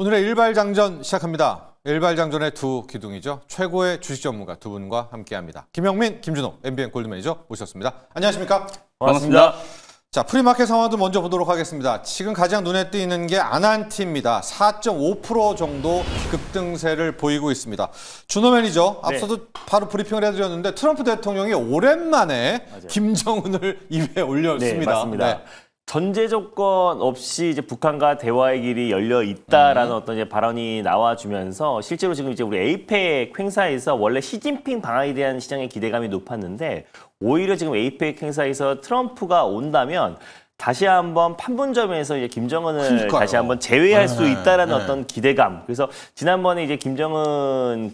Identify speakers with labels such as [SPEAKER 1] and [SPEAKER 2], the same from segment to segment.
[SPEAKER 1] 오늘의 일발장전 시작합니다. 일발장전의 두 기둥이죠. 최고의 주식 전문가 두 분과 함께합니다. 김영민, 김준호, MBN 골드매니저 모셨습니다. 안녕하십니까?
[SPEAKER 2] 반갑습니다.
[SPEAKER 1] 자, 프리마켓 상황도 먼저 보도록 하겠습니다. 지금 가장 눈에 띄는 게 아난티입니다. 4.5% 정도 급등세를 보이고 있습니다. 준호 매니저, 앞서도 바로 브리핑을 해드렸는데 트럼프 대통령이 오랜만에 김정은을 입에 올렸습니다.
[SPEAKER 2] 네, 맞습니다. 네. 전제 조건 없이 이제 북한과 대화의 길이 열려 있다라는 어떤 이제 발언이 나와주면서 실제로 지금 이제 우리 에이펙 행사에서 원래 시진핑 방한에 대한 시장의 기대감이 높았는데 오히려 지금 에이펙 행사에서 트럼프가 온다면 다시 한번 판문점에서 이제 김정은을 다시 한번 제외할 수 있다라는 어떤 기대감. 그래서 지난번에 이제 김정은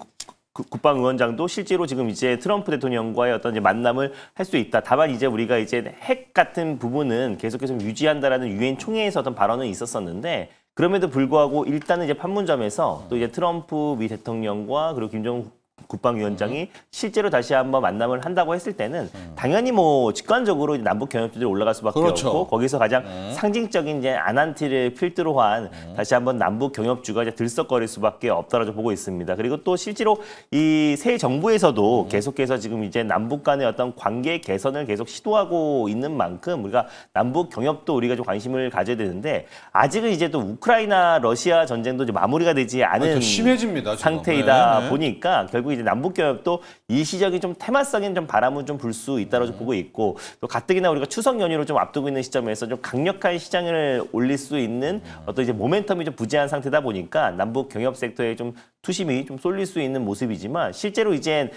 [SPEAKER 2] 국방위원장도 실제로 지금 이제 트럼프 대통령과의 어떤 이제 만남을 할 수 있다. 다만 이제 우리가 이제 핵 같은 부분은 계속해서 유지한다라는 유엔 총회에서 어떤 발언은 있었었는데 그럼에도 불구하고 일단은 이제 판문점에서 또 이제 트럼프 미 대통령과 그리고 김정은 국방위원장이 실제로 다시 한번 만남을 한다고 했을 때는 당연히 뭐 직관적으로 남북 경협지들이 올라갈 수밖에 없고 거기서 가장 상징적인 이제 아난티를 필두로 한 다시 한번 남북 경협주가 이제 들썩거릴 수밖에 없다라고 보고 있습니다. 그리고 또 실제로 이 새 정부에서도 계속해서 지금 이제 남북 간의 어떤 관계 개선을 계속 시도하고 있는 만큼 우리가 남북 경협도 우리가 좀 관심을 가져야 되는데 아직은 이제 또 우크라이나 러시아 전쟁도 이제 마무리가 되지 않은
[SPEAKER 1] 심해집니다,
[SPEAKER 2] 상태이다 보니까 결국 이제 남북 경협도 일시적인 좀 테마성인 좀 바람은 좀 불 수 있다고 보고 있고 또 가뜩이나 우리가 추석 연휴를 좀 앞두고 있는 시점에서 좀 강력한 시장을 올릴 수 있는 어떤 이제 모멘텀이 좀 부재한 상태다 보니까 남북 경협 섹터에 좀 투심이 좀 쏠릴 수 있는 모습이지만 실제로 이제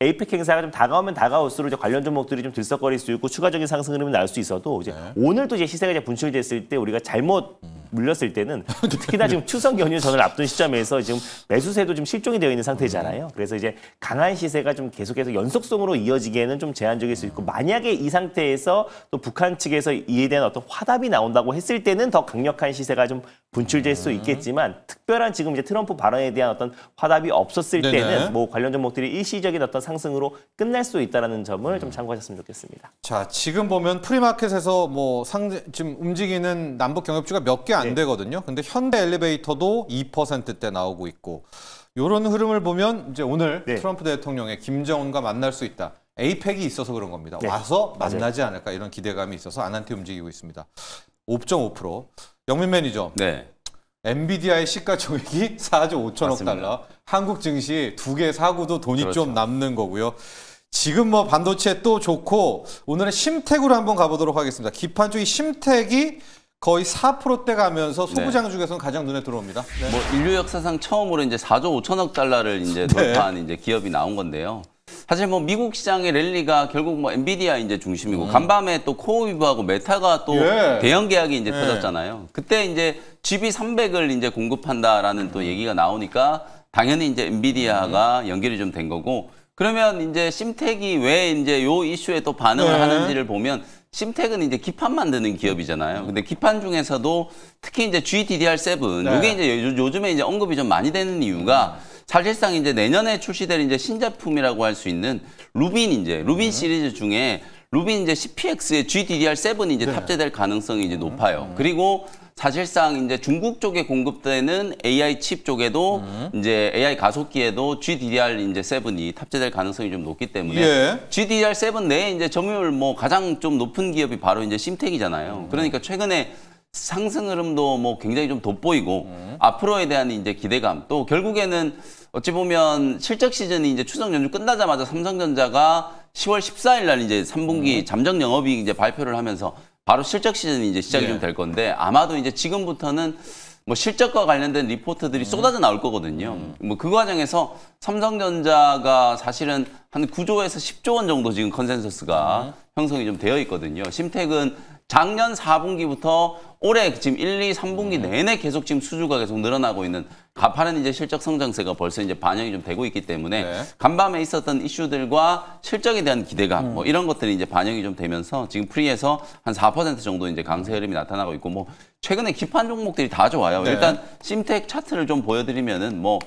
[SPEAKER 2] 에이펙 행사가 좀 다가오면 다가올수록 이제 관련 종목들이 좀 들썩거릴 수 있고 추가적인 상승 흐름이 나올 수 있어도 이제 오늘도 이제 시세가 이제 분출됐을 때 우리가 잘못 물렸을 때는 특히나 지금 추석 연휴 전을 앞둔 시점에서 지금 매수세도 좀 실종이 되어 있는 상태잖아요. 그래서 이제 강한 시세가 좀 계속해서 연속성으로 이어지기에는 좀 제한적일 수 있고 만약에 이 상태에서 또 북한 측에서 이에 대한 어떤 화답이 나온다고 했을 때는 더 강력한 시세가 좀 분출될 수 있겠지만 특별한 지금 이제 트럼프 발언에 대한 어떤 화답이 없었을 때는 뭐 관련 종목들이 일시적인 어떤 상승으로 끝날 수 있다는 점을 좀 참고하셨으면 좋겠습니다.
[SPEAKER 1] 자, 지금 보면 프리마켓에서 뭐 지금 움직이는 남북 경협주가 몇 개 안 되거든요. 근데 현대 엘리베이터도 2%대 나오고 있고 이런 흐름을 보면 이제 오늘 트럼프 대통령의 김정은과 만날 수 있다. 에이펙이 있어서 그런 겁니다. 와서 만나지 않을까 이런 기대감이 있어서 아난티 움직이고 있습니다. 5.5%. 영민 매니저. 엔비디아의 시가총액이 4조 5천억 달러. 한국 증시 두 개 사고도 돈이 좀 남는 거고요. 지금 뭐 반도체 또 좋고 오늘은 심텍으로 한번 가보도록 하겠습니다. 기판 쪽이 심텍이 거의 4%대 가면서 소부장 중에서는 가장 눈에 들어옵니다.
[SPEAKER 3] 뭐 인류 역사상 처음으로 이제 4조 5천억 달러를 이제 돌파한 이제 기업이 나온 건데요. 사실 뭐 미국 시장의 랠리가 결국 뭐 엔비디아 이제 중심이고 간밤에 또 코어위브하고 메타가 또 대형 계약이 이제 터졌잖아요. 그때 이제 GB300을 이제 공급한다라는 또 얘기가 나오니까 당연히 이제 엔비디아가 연결이 좀 된 거고 그러면 이제 심텍이 왜 이제 요 이슈에 또 반응을 하는지를 보면 심텍은 이제 기판 만드는 기업이잖아요. 근데 기판 중에서도 특히 이제 GDDR7 이게 이제 요즘에 이제 언급이 좀 많이 되는 이유가 사실상 이제 내년에 출시될 이제 신제품이라고 할 수 있는 루빈 시리즈 중에 루빈 이제 CPX의 GDDR7이 이제 탑재될 가능성이 이제 높아요. 그리고 사실상 이제 중국 쪽에 공급되는 AI 칩 쪽에도 이제 AI 가속기에도 GDDR 이제 7이 탑재될 가능성이 좀 높기 때문에 GDDR7 내에 이제 점유율 뭐 가장 좀 높은 기업이 바로 이제 심텍이잖아요. 그러니까 최근에 상승 흐름도 뭐 굉장히 좀 돋보이고 앞으로에 대한 이제 기대감 또 결국에는 어찌 보면 실적 시즌이 이제 추석 연휴 끝나자마자 삼성전자가 10월 14일 날 이제 3분기 잠정 영업이익 이제 발표를 하면서 바로 실적 시즌이 이제 시작이 좀 될 건데 아마도 이제 지금부터는 뭐 실적과 관련된 리포트들이 쏟아져 나올 거거든요. 뭐 그 과정에서 삼성전자가 사실은 한 9조에서 10조 원 정도 지금 컨센서스가 형성이 좀 되어 있거든요. 심텍은 작년 4분기부터 올해 지금 1, 2, 3분기 내내 계속 지금 수주가 계속 늘어나고 있는 가파른 이제 실적 성장세가 벌써 이제 반영이 좀 되고 있기 때문에 간밤에 있었던 이슈들과 실적에 대한 기대감 뭐 이런 것들이 이제 반영이 좀 되면서 지금 프리에서 한 4% 정도 이제 강세 흐름이 나타나고 있고 뭐 최근에 기판 종목들이 다 좋아요. 일단 심텍 차트를 좀 보여드리면은 뭐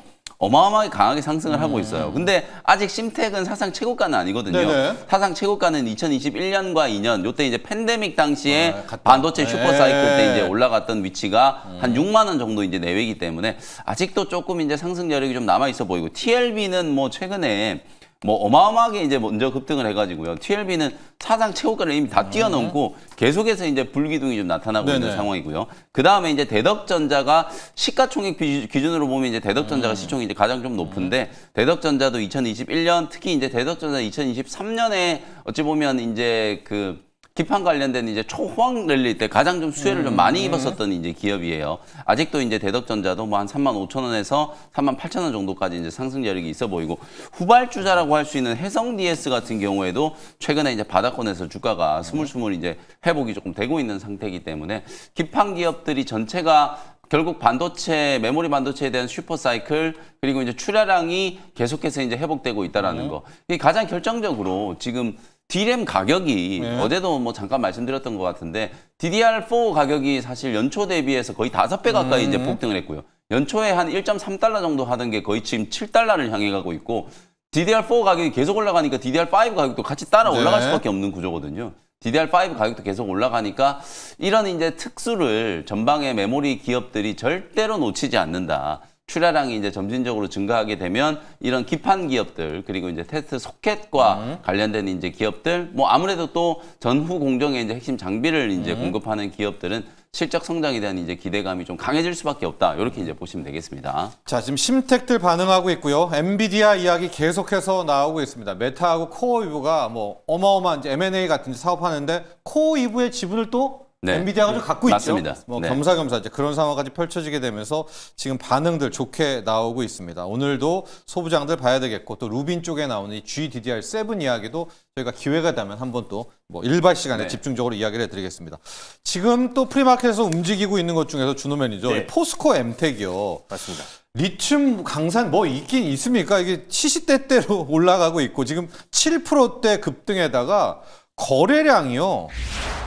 [SPEAKER 3] 어마어마하게 강하게 상승을 하고 있어요. 근데 아직 심텍은 사상 최고가는 아니거든요.
[SPEAKER 1] 네네.
[SPEAKER 3] 사상 최고가는 2021년과 2년, 요때 이제 팬데믹 당시에 반도체 슈퍼사이클 때 이제 올라갔던 위치가 한 6만 원 정도 이제 내외이기 때문에 아직도 조금 이제 상승 여력이 좀 남아 있어 보이고, TLB는 뭐 최근에 뭐 어마어마하게 이제 먼저 급등을 해가지고요. TLB는 사상 최고가를 이미 다 뛰어넘고 계속해서 이제 불기둥이 좀 나타나고
[SPEAKER 1] 네네.
[SPEAKER 3] 있는 상황이고요. 그 다음에 이제 대덕전자가 시가총액 기준으로 보면 이제 대덕전자가 시총이 이제 가장 좀 높은데, 대덕전자도 2021년, 특히 이제 대덕전자 2023년에 어찌 보면 이제 그 기판 관련된 이제 초호황 랠리 때 가장 좀 수혜를 좀 많이 입었었던 이제 기업이에요. 아직도 이제 대덕전자도 뭐 한 35,000원에서 38,000원 정도까지 이제 상승 여력이 있어 보이고, 후발주자라고 할 수 있는 해성 DS 같은 경우에도 최근에 이제 바닥권에서 주가가 스물스물 이제 회복이 조금 되고 있는 상태이기 때문에, 기판 기업들이 전체가 결국 반도체, 메모리 반도체에 대한 슈퍼사이클, 그리고 이제 출하량이 계속해서 이제 회복되고 있다라는 거. 이게 가장 결정적으로 지금 DRAM 가격이 어제도 뭐 잠깐 말씀드렸던 것 같은데, DDR4 가격이 사실 연초 대비해서 거의 5배 가까이 이제 폭등을 했고요. 연초에 한 1.3달러 정도 하던 게 거의 지금 7달러를 향해 가고 있고, DDR4 가격이 계속 올라가니까 DDR5 가격도 같이 따라 올라갈 수밖에 없는 구조거든요. DDR5 가격도 계속 올라가니까 이런 이제 특수를 전방의 메모리 기업들이 절대로 놓치지 않는다. 출하량이 이제 점진적으로 증가하게 되면 이런 기판 기업들, 그리고 이제 테스트 소켓과 관련된 이제 기업들, 뭐 아무래도 또 전후 공정의 이제 핵심 장비를 이제 공급하는 기업들은 실적 성장에 대한 이제 기대감이 좀 강해질 수밖에 없다. 이렇게 이제 보시면 되겠습니다.
[SPEAKER 1] 자, 지금 심텍들 반응하고 있고요. 엔비디아 이야기 계속해서 나오고 있습니다. 메타하고 코어위브가 뭐 어마어마한 이제 M&A 같은 사업하는데, 코어위브의 지분을 또 엔비디아가 좀 갖고
[SPEAKER 3] 맞습니다.
[SPEAKER 1] 있죠. 뭐 겸사겸사 이제 그런 상황까지 펼쳐지게 되면서 지금 반응들 좋게 나오고 있습니다. 오늘도 소부장들 봐야 되겠고, 또 루빈 쪽에 나오는 이 GDDR7 이야기도 저희가 기회가 되면 한번 또 뭐 일발 시간에 집중적으로 이야기를 해드리겠습니다. 지금 또 프리마켓에서 움직이고 있는 것 중에서 준호 매니저, 포스코 엠텍이요.
[SPEAKER 2] 맞습니다.
[SPEAKER 1] 리튬 강산 뭐 있긴 있습니까? 이게 시시때때로 올라가고 있고, 지금 7%대 급등에다가 거래량이요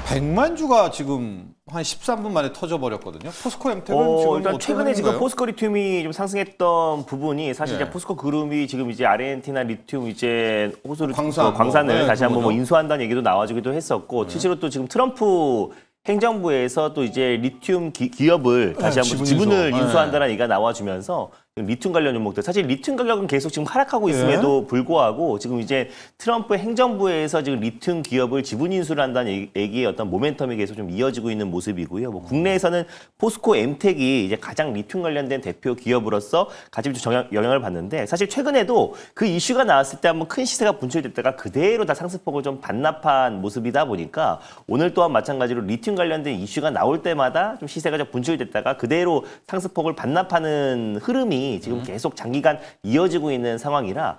[SPEAKER 1] 100만 주가 지금 한 13분 만에 터져버렸거든요. 포스코 엠텍은 지금
[SPEAKER 2] 일단 최근에 지금 포스코 리튬이 좀 상승했던 부분이 사실 이제 포스코 그룹이 지금 이제 아르헨티나 리튬 이제 호수 광산을 다시 한번 뭐 인수한다는 얘기도 나와주기도 했었고, 실제로 또 지금 트럼프 행정부에서 또 이제 리튬 기업을 다시 한번 지분을 인수한다는 얘기가 나와주면서 리튬 관련 종목들, 사실 리튬 가격은 계속 지금 하락하고 있음에도 불구하고 지금 이제 트럼프 행정부에서 지금 리튬 기업을 지분 인수를 한다는 얘기의 어떤 모멘텀이 계속 좀 이어지고 있는 모습이고요. 뭐 국내에서는 포스코 엠텍이 이제 가장 리튬 관련된 대표 기업으로서 같이 좀 영향을 받는데, 사실 최근에도 그 이슈가 나왔을 때 한번 큰 시세가 분출됐다가 그대로 다 상승폭을 좀 반납한 모습이다 보니까, 오늘 또한 마찬가지로 리튬 관련된 이슈가 나올 때마다 좀 시세가 좀 분출됐다가 그대로 상승폭을 반납하는 흐름이 지금 계속 장기간 이어지고 있는 상황이라,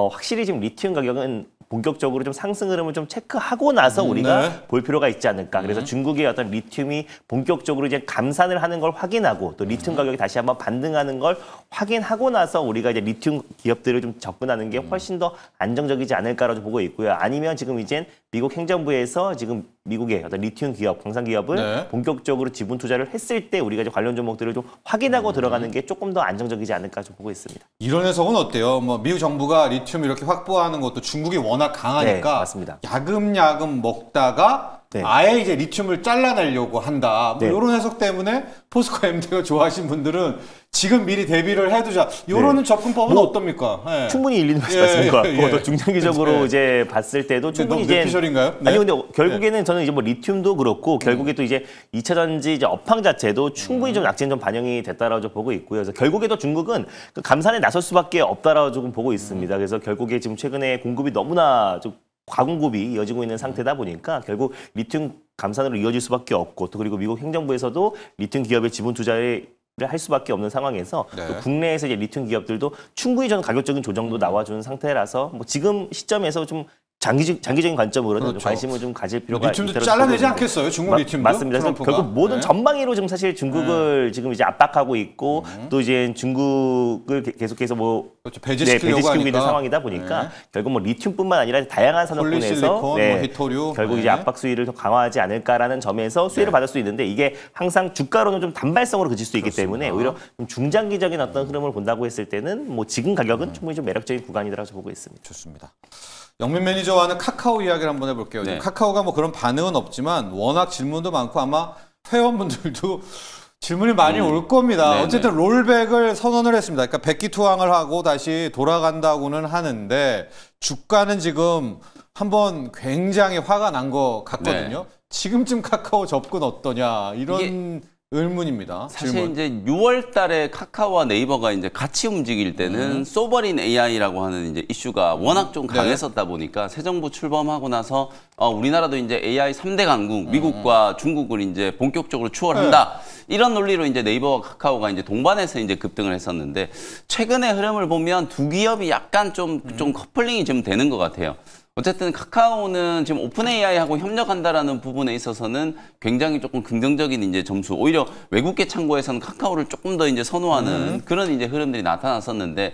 [SPEAKER 2] 확실히 지금 리튬 가격은 본격적으로 좀 상승 흐름을 좀 체크하고 나서 우리가 볼 필요가 있지 않을까. 그래서 중국의 어떤 리튬이 본격적으로 이제 감산을 하는 걸 확인하고, 또 리튬 가격이 다시 한번 반등하는 걸 확인하고 나서 우리가 이제 리튬 기업들을 좀 접근하는 게 훨씬 더 안정적이지 않을까라고 보고 있고요. 아니면 지금 이젠 미국 행정부에서 지금 미국의 어떤 리튬 기업, 광산 기업을 본격적으로 지분 투자를 했을 때 우리가 이제 관련 종목들을 좀 확인하고 들어가는 게 조금 더 안정적이지 않을까 좀 보고 있습니다.
[SPEAKER 1] 이런 해석은 어때요? 뭐 미국 정부가 리튬 이렇게 확보하는 것도 중국이 워낙 강하니까
[SPEAKER 2] 맞습니다.
[SPEAKER 1] 야금야금 먹다가 아예 이제 리튬을 잘라내려고 한다. 뭐 이런 해석 때문에 포스코 엠텍을 좋아하신 분들은 지금 미리 대비를 해두자. 이런 접근법은 뭐 어떻습니까?
[SPEAKER 2] 충분히 일리는 말씀하신 것 같고, 또 중장기적으로 이제 봤을 때도 충분히 이제
[SPEAKER 1] 피셜인가요?
[SPEAKER 2] 아니 근데 결국에는 저는 이제 뭐 리튬도 그렇고 결국에 또 이제 2차 전지 이제 업황 자체도 충분히 좀 낙진 좀 반영이 됐다라고 좀 보고 있고요. 그래서 결국에도 중국은 그 감산에 나설 수밖에 없다라고 조금 보고 있습니다. 그래서 결국에 지금 최근에 공급이 너무나 좀 과공급이 이어지고 있는 상태다 보니까 결국 리튬 감산으로 이어질 수밖에 없고, 또 그리고 미국 행정부에서도 리튬 기업의 지분 투자를 할 수밖에 없는 상황에서 또 국내에서 이제 리튬 기업들도 충분히 저는 가격적인 조정도 나와주는 상태라서 뭐 지금 시점에서 좀 장기적인 관점으로는
[SPEAKER 1] 그렇죠.
[SPEAKER 2] 좀 관심을 좀 가질 필요가
[SPEAKER 1] 리튬도
[SPEAKER 2] 있다고
[SPEAKER 1] 잘라내지
[SPEAKER 2] 보고
[SPEAKER 1] 않겠어요? 중국 리튬도?
[SPEAKER 2] 맞습니다. 그래서
[SPEAKER 1] 트럼프가?
[SPEAKER 2] 결국 모든
[SPEAKER 1] 네.
[SPEAKER 2] 전방위로 지금 사실 중국을 지금 이제 압박하고 있고 또 이제 중국을 계속해서 뭐
[SPEAKER 1] 그렇죠. 배제시키려고
[SPEAKER 2] 있는
[SPEAKER 1] 하니까.
[SPEAKER 2] 상황이다 보니까 결국 뭐 리튬뿐만 아니라 다양한 산업군에서
[SPEAKER 1] 폴리실리콘, 뭐 히토류.
[SPEAKER 2] 결국 이제 압박 수위를 더 강화하지 않을까라는 점에서 수혜를 받을 수 있는데 이게 항상 주가로는 좀 단발성으로 그칠 수 있기 때문에 오히려 좀 중장기적인 어떤 흐름을 본다고 했을 때는 뭐 지금 가격은 충분히 좀 매력적인 구간이라고 보고 있습니다.
[SPEAKER 1] 좋습니다. 영민 매니저와는 카카오 이야기를 한번 해볼게요.
[SPEAKER 3] 네.
[SPEAKER 1] 카카오가 뭐 그런 반응은 없지만 워낙 질문도 많고 아마 회원분들도 질문이 많이 올 겁니다.
[SPEAKER 3] 네네.
[SPEAKER 1] 어쨌든 롤백을 선언을 했습니다. 그러니까 백기투항을 하고 다시 돌아간다고는 하는데 주가는 지금 한번 굉장히 화가 난 것 같거든요.
[SPEAKER 3] 네.
[SPEAKER 1] 지금쯤 카카오 접근 어떠냐 이런 의문입니다.
[SPEAKER 3] 사실
[SPEAKER 1] 질문.
[SPEAKER 3] 이제 6월 달에 카카오와 네이버가 이제 같이 움직일 때는 소버린 AI라고 하는 이제 이슈가 워낙 좀 강했었다 보니까 새 정부 출범하고 나서 우리나라도 이제 AI 3대 강국, 미국과 중국을 이제 본격적으로 추월한다. 이런 논리로 이제 네이버와 카카오가 이제 동반해서 이제 급등을 했었는데 최근의 흐름을 보면 두 기업이 약간 좀 커플링이 좀 되는 것 같아요. 어쨌든 카카오는 지금 오픈 AI하고 협력한다라는 부분에 있어서는 굉장히 조금 긍정적인 이제 점수, 오히려 외국계 창고에서는 카카오를 조금 더 이제 선호하는 그런 이제 흐름들이 나타났었는데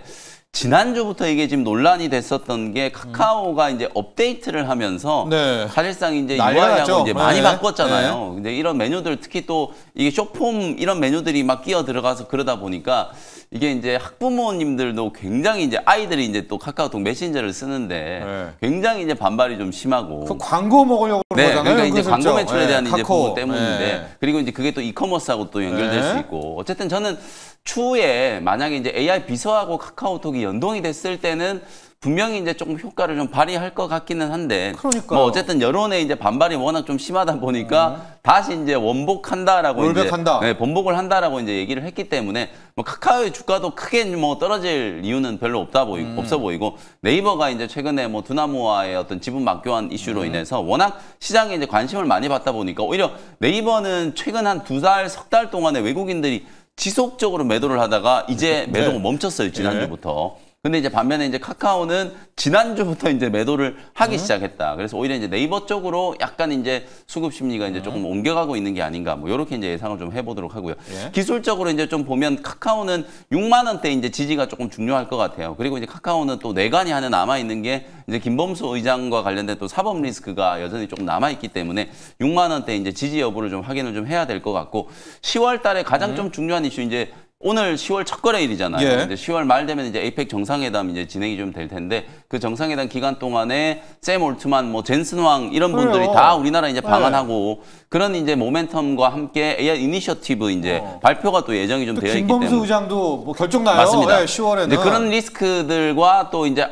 [SPEAKER 3] 지난주부터 이게 지금 논란이 됐었던 게 카카오가 이제 업데이트를 하면서
[SPEAKER 1] 네.
[SPEAKER 3] 사실상 이제
[SPEAKER 1] 난리가
[SPEAKER 3] UI하고
[SPEAKER 1] 났죠.
[SPEAKER 3] 이제 많이
[SPEAKER 1] 네.
[SPEAKER 3] 바꿨잖아요. 근데 이런 메뉴들 특히 또 이게 쇼폼 이런 메뉴들이 막 끼어 들어가서 그러다 보니까 이게 이제 학부모님들도 굉장히 이제 아이들이 이제 또 카카오톡 메신저를 쓰는데 굉장히 이제 반발이 좀 심하고.
[SPEAKER 1] 그 광고 먹으려고 그런 거잖아요.
[SPEAKER 3] 그러니까 이제 광고 매출에 대한 이제
[SPEAKER 1] 카카오.
[SPEAKER 3] 부분 때문인데 그리고 이제 그게 또 이커머스하고 또 연결될 수 있고 어쨌든 저는 추후에 만약에 이제 AI 비서하고 카카오톡이 연동이 됐을 때는 분명히 이제 조금 효과를 좀 발휘할 것 같기는 한데
[SPEAKER 1] 그러니까요.
[SPEAKER 3] 뭐 어쨌든 여론의 이제 반발이 워낙 좀 심하다 보니까 다시 이제 원복한다라고
[SPEAKER 1] 롤백한다.
[SPEAKER 3] 이제 번복을 한다라고 이제 얘기를 했기 때문에 뭐 카카오의 주가도 크게 뭐 떨어질 이유는 별로 없어 보이고 네이버가 이제 최근에 뭐 두나무와의 어떤 지분 맞교환 이슈로 인해서 워낙 시장에 이제 관심을 많이 받다 보니까 오히려 네이버는 최근 한 2달, 석 달 동안에 외국인들이 지속적으로 매도를 하다가 이제 매도가 멈췄어요, 지난주부터. 근데 이제 반면에 이제 카카오는 지난주부터 이제 매도를 하기 시작했다. 그래서 오히려 이제 네이버 쪽으로 약간 이제 수급 심리가 이제 조금 옮겨가고 있는 게 아닌가. 뭐 이렇게 이제 예상을 좀 해보도록 하고요. 기술적으로 이제 좀 보면 카카오는 6만 원대 이제 지지가 조금 중요할 것 같아요. 그리고 이제 카카오는 또 내관이 하나 남아 있는 게 이제 김범수 의장과 관련된 또 사법 리스크가 여전히 조금 남아 있기 때문에 6만 원대 이제 지지 여부를 좀 확인을 좀 해야 될 것 같고 10월 달에 가장 좀 중요한 이슈 이제 오늘 10월 첫 거래일이잖아요.
[SPEAKER 1] 예.
[SPEAKER 3] 이제 10월 말 되면 이제 에이펙 정상회담 이제 진행이 좀 될 텐데 그 정상회담 기간 동안에 샘 올트만, 뭐 젠슨 황 이런 분들이 다 우리나라 이제 방한하고 그런 이제 모멘텀과 함께 AI 이니셔티브 이제 발표가 또 예정이 좀 되어 있기 때문에
[SPEAKER 1] 김범수 의장도 뭐 결정 나요.
[SPEAKER 3] 맞습니다.
[SPEAKER 1] 네, 10월에는.
[SPEAKER 3] 이제 그런 리스크들과 또 이제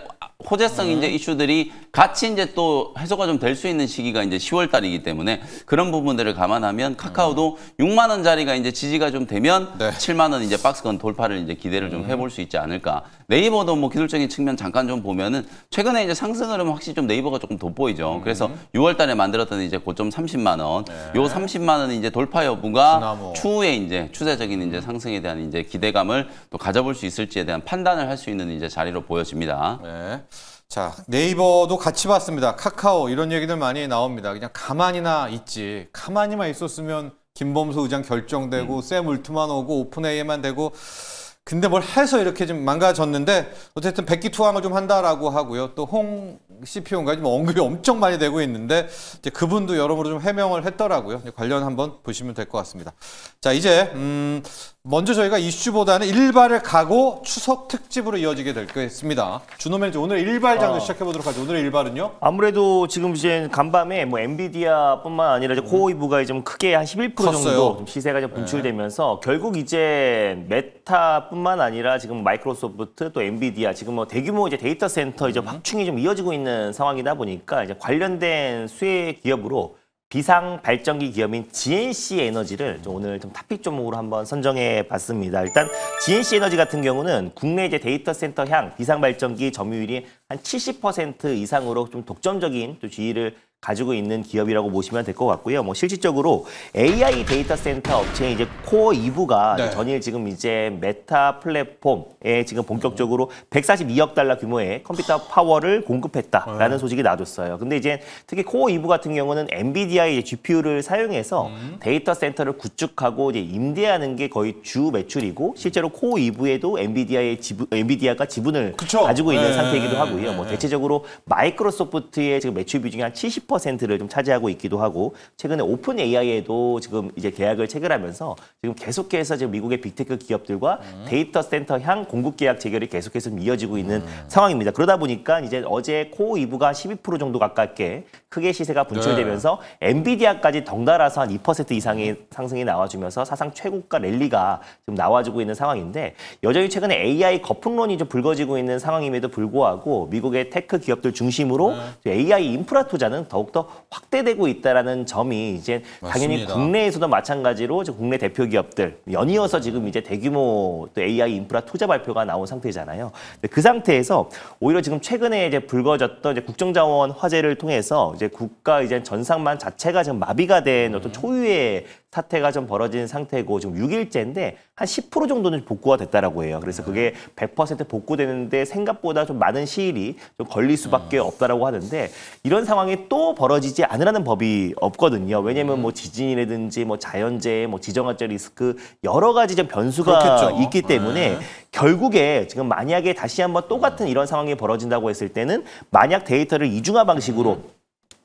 [SPEAKER 3] 호재성 이제 이슈들이 같이 이제 또 해소가 좀 될 수 있는 시기가 이제 10월 달이기 때문에 그런 부분들을 감안하면 카카오도 6만 원짜리가 이제 지지가 좀 되면 7만 원 이제 박스권 돌파를 이제 기대를 좀 해볼 수 있지 않을까. 네이버도 뭐 기술적인 측면 잠깐 좀 보면은 최근에 이제 상승 흐름은 확실히 좀 네이버가 조금 돋보이죠. 그래서 6월 달에 만들었던 이제 고점 30만 원, 요 30만 원 이제 돌파 여부가 추후에 이제 추세적인 이제 상승에 대한 이제 기대감을 또 가져볼 수 있을지에 대한 판단을 할 수 있는 이제 자리로 보여집니다.
[SPEAKER 1] 네. 자, 네이버도 같이 봤습니다. 카카오 이런 얘기들 많이 나옵니다. 그냥 가만히나 있지. 가만히만 있었으면 김범수 의장 결정되고 샘 울트만 오고 오픈 AI만 되고 근데 뭘 해서 이렇게 좀 망가졌는데 어쨌든 백기투항을 좀 한다라고 하고요. 또 홍 CPO인가 뭐 언급이 엄청 많이 되고 있는데 이제 그분도 여러모로 좀 해명을 했더라고요. 관련 한번 보시면 될 것 같습니다. 자, 이제 먼저 저희가 이슈보다는 일발을 가고 추석 특집으로 이어지게 될 거겠습니다. 준호 매니저 오늘 일발장도 시작해 보도록 하죠. 오늘의 일발은요?
[SPEAKER 2] 아무래도 지금 이제 간밤에 뭐 엔비디아뿐만 아니라 이제 코어이브가 좀 크게 한 11% 정도 좀 시세가 좀 분출되면서 결국 이제 메타뿐만 아니라 지금 마이크로소프트 또 엔비디아 지금 뭐 대규모 이제 데이터 센터 이제 확충이 좀 이어지고 있는 상황이다 보니까 이제 관련된 수혜 기업으로 비상 발전기 기업인 GNC 에너지를 좀 오늘 좀 탑픽 종목으로 한번 선정해 봤습니다. 일단 GNC 에너지 같은 경우는 국내 이제 데이터 센터향 비상 발전기 점유율이 한 70% 이상으로 좀 독점적인 또 지위를 가지고 있는 기업이라고 보시면 될 것 같고요. 뭐 실질적으로 AI 데이터 센터 업체인 이제 코어 2부가
[SPEAKER 1] 네.
[SPEAKER 2] 전일 지금 이제 메타 플랫폼에 지금 본격적으로 142억 달러 규모의 컴퓨터 파워를 공급했다라는 소식이 나왔어요. 근데 이제 특히 코어 2부 같은 경우는 엔비디아의 GPU를 사용해서 데이터 센터를 구축하고 이제 임대하는 게 거의 주 매출이고 실제로 코어 2부에도 엔비디아가 지분을
[SPEAKER 1] 그쵸?
[SPEAKER 2] 가지고 있는
[SPEAKER 1] 네.
[SPEAKER 2] 상태이기도 하고요. 뭐 대체적으로 마이크로소프트의 지금 매출 비중이 한 70%를 좀 차지하고 있기도 하고 최근에 오픈 AI에도 지금 이제 계약을 체결하면서 지금 계속해서 지금 미국의 빅테크 기업들과 데이터 센터 향 공급 계약 체결이 계속해서 이어지고 있는 상황입니다. 그러다 보니까 이제 어제 코어 2부가 12% 정도 가깝게 크게 시세가 분출되면서 엔비디아까지 덩달아서 한 2% 이상의 상승이 나와주면서 사상 최고가 랠리가 지금 나와주고 있는 상황인데 여전히 최근에 AI 거품론이 좀 불거지고 있는 상황임에도 불구하고 미국의 테크 기업들 중심으로 AI 인프라 투자는 더욱더 확대되고 있다라는 점이 이제 당연히
[SPEAKER 1] 맞습니다.
[SPEAKER 2] 국내에서도 마찬가지로 국내 대표 기업들 연이어서 지금 이제 대규모 또 AI 인프라 투자 발표가 나온 상태잖아요. 그 상태에서 오히려 지금 최근에 이제 불거졌던 이제 국정자원 화제를 통해서 이제 국가 이제 전상만 자체가 지금 마비가 된 어떤 초유의 사태가 좀 벌어진 상태고 지금 6일째인데 한 10% 정도는 복구가 됐다라고 해요. 그래서 그게 100% 복구되는데 생각보다 좀 많은 시일이 좀 걸릴 수밖에 없다라고 하는데 이런 상황이 또 벌어지지 않으라는 법이 없거든요. 왜냐하면 뭐 지진이라든지 뭐 자연재해, 뭐 지정학적 리스크 여러 가지 좀 변수가
[SPEAKER 1] 그렇겠죠.
[SPEAKER 2] 있기 때문에 결국에 지금 만약에 다시 한번 똑같은 이런 상황이 벌어진다고 했을 때는 만약 데이터를 이중화 방식으로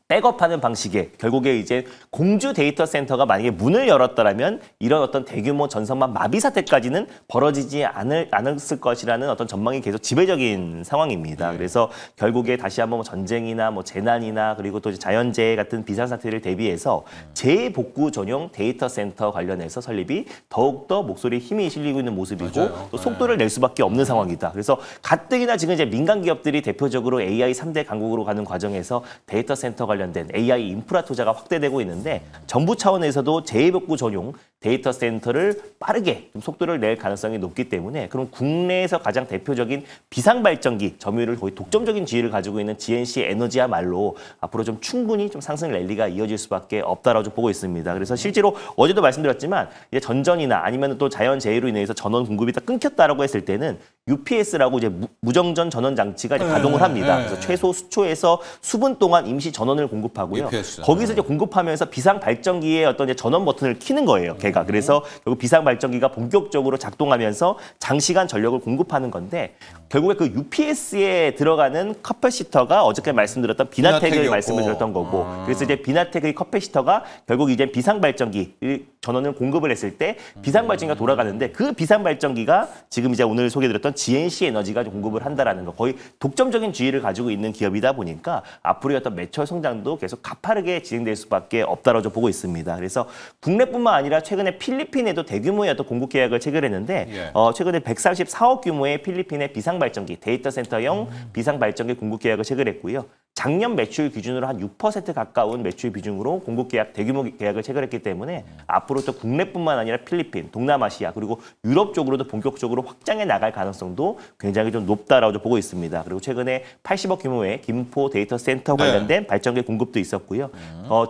[SPEAKER 2] 백업하는 방식에 결국에 이제 공주 데이터 센터가 만약에 문을 열었다라면 이런 어떤 대규모 전선망 마비 사태까지는 벌어지지 않았을 것이라는 어떤 전망이 계속 지배적인 상황입니다. 그래서 결국에 다시 한번 뭐 전쟁이나 뭐 재난이나 그리고 또 이제 자연재해 같은 비상사태를 대비해서 재복구 전용 데이터 센터 관련해서 설립이 더욱더 목소리에 힘이 실리고 있는 모습이고
[SPEAKER 1] 맞아요.
[SPEAKER 2] 또 속도를 낼 수밖에 없는 상황이다. 그래서 가뜩이나 지금 이제 민간 기업들이 대표적으로 AI 3대 강국으로 가는 과정에서 데이터 센터 관련된 AI 인프라 투자가 확대되고 있는데 정부 차원에서도 재복구 전용 데이터 센터를 빠르게 좀 속도를 낼 가능성이 높기 때문에 그럼 국내에서 가장 대표적인 비상발전기 점유율을 거의 독점적인 지위를 가지고 있는 GNC 에너지야말로 앞으로 좀 충분히 좀 상승 랠리가 이어질 수밖에 없다라고 좀 보고 있습니다. 그래서 실제로 어제도 말씀드렸지만 이제 전전이나 아니면 또 자연재해로 인해서 전원 공급이 다 끊겼다라고 했을 때는 UPS라고 이제 무정전 전원 장치가 이제 가동을 합니다. 그래서 최소 수초에서 수분 동안 임시 전원을 공급하고요.
[SPEAKER 1] UPS.
[SPEAKER 2] 거기서 이제 공급하면서 비상 발전기의 어떤 이제 전원 버튼을 켜는 거예요. 걔가 그래서 결국 비상 발전기가 본격적으로 작동하면서 장시간 전력을 공급하는 건데 결국에 그 UPS에 들어가는 커패시터가 어저께 말씀드렸던 비나텍을 말씀을 드렸던 거고 그래서 이제 비나텍의 커패시터가 결국 이제 비상 발전기 전원을 공급을 했을 때 비상 발전기가 돌아가는데 그 비상 발전기가 지금 이제 오늘 소개드렸던 GNC 에너지가 공급을 한다라는 거 거의 독점적인 지위를 가지고 있는 기업이다 보니까 앞으로의 어떤 매출 성장도 계속 가파르게 진행될 수밖에 없다라고 보고 있습니다. 그래서 국내뿐만 아니라 최근에 필리핀에도 대규모의 어떤 공급 계약을 체결했는데 최근에 134억 규모의 필리핀의 비상 발전기 데이터 센터용 비상 발전기 공급 계약을 체결했고요. 작년 매출 기준으로 한 6% 가까운 매출 비중으로 공급 계약 대규모 계약을 체결했기 때문에 앞으로 또 국내뿐만 아니라 필리핀, 동남아시아 그리고 유럽 쪽으로도 본격적으로 확장해 나갈 가능성도 굉장히 좀 높다라고 보고 있습니다. 그리고 최근에 80억 규모의 김포 데이터 센터 관련된 발전기 공급도 있었고요.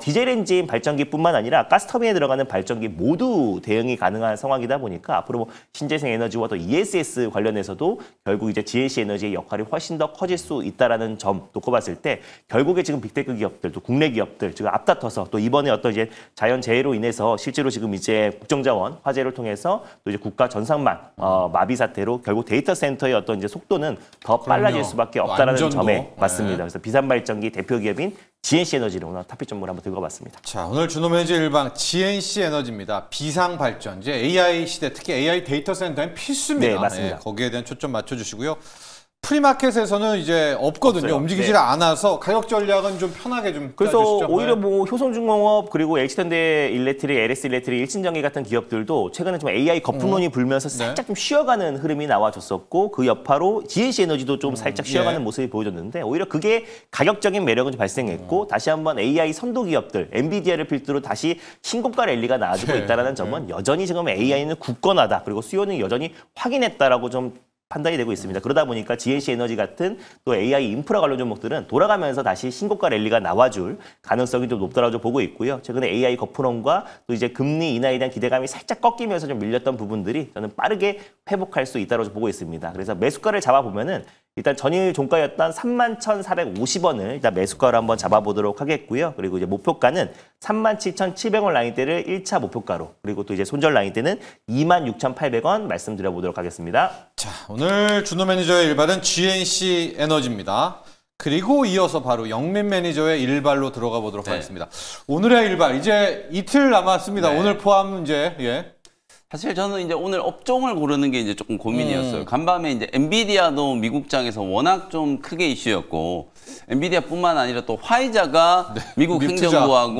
[SPEAKER 2] 디젤 엔진 발전기뿐만 아니라 가스터빈에 들어가는 발전기 모두 대응이 가능한 상황이다 보니까 앞으로 뭐 신재생 에너지와 또 ESS 관련해서도 결국 이제 GNC 에너지의 역할이 훨씬 더 커질 수 있다라는 점 놓고 봤을 때 결국에 지금 빅테크 기업들 또 국내 기업들 지금 앞다퉈서 또 이번에 어떤 이제 자연재해로 인해서 실제로 지금 이제 국정자원 화제를 통해서 또 이제 국가 전상망 마비 사태로 결국 데이터 센터의 어떤 이제 속도는 더 빨라질 수밖에 없다라는 점에 맞습니다. 그래서 비상발전기 대표 기업인 GNC 에너지를 오늘 탑픽 전문을 한번 들고봤습니다.
[SPEAKER 1] 자, 오늘 주노매니저 일방 GNC 에너지입니다. 비상발전, 이제 AI 시대, 특히 AI 데이터 센터는 필수입니다.
[SPEAKER 2] 네, 맞습니다.
[SPEAKER 1] 거기에 대한 초점 맞춰주시고요. 프리마켓에서는 이제 없거든요.
[SPEAKER 2] 없어요.
[SPEAKER 1] 움직이질 않아서 가격 전략은 좀 편하게 좀
[SPEAKER 2] 그래서
[SPEAKER 1] 짜주시죠.
[SPEAKER 2] 오히려 뭐 효성중공업 그리고 H현대 일렉트릭, LS 일렉트릭, 일진전기 같은 기업들도 최근에 좀 AI 거품론이 불면서 살짝 좀 쉬어가는 흐름이 나와줬었고 그 여파로 GNC 에너지도 좀 살짝 쉬어가는 모습이 보여줬는데 오히려 그게 가격적인 매력은 좀 발생했고 다시 한번 AI 선도 기업들, 엔비디아를 필두로 다시 신고가 랠리가 나와주고 있다는 점은 여전히 지금 AI는 굳건하다 그리고 수요는 여전히 확인했다라고 좀 판단이 되고 있습니다. 그러다 보니까 GNC 에너지 같은 또 AI 인프라 관련 종목들은 돌아가면서 다시 신고가 랠리가 나와줄 가능성이 좀 높다라고 좀 보고 있고요. 최근에 AI 거품론과 또 이제 금리 인하에 대한 기대감이 살짝 꺾이면서 좀 밀렸던 부분들이 저는 빠르게 회복할 수 있다고 좀 보고 있습니다. 그래서 매수가를 잡아보면은 일단 전일 종가였던 31,450원을 일단 매수가로 한번 잡아보도록 하겠고요. 그리고 이제 목표가는 37,700원 라인대를 1차 목표가로, 그리고 또 이제 손절 라인대는 26,800원 말씀드려보도록 하겠습니다.
[SPEAKER 1] 자, 오늘 준호 매니저의 일발은 GNC 에너지입니다. 그리고 이어서 바로 영민 매니저의 일발로 들어가 보도록 하겠습니다. 오늘의 일발, 이제 이틀 남았습니다. 오늘 포함 이제,
[SPEAKER 3] 사실 저는 이제 오늘 업종을 고르는 게 이제 조금 고민이었어요. 간밤에 이제 엔비디아도 미국장에서 워낙 좀 크게 이슈였고, 엔비디아뿐만 아니라 또 화이자가 미국 행정부하고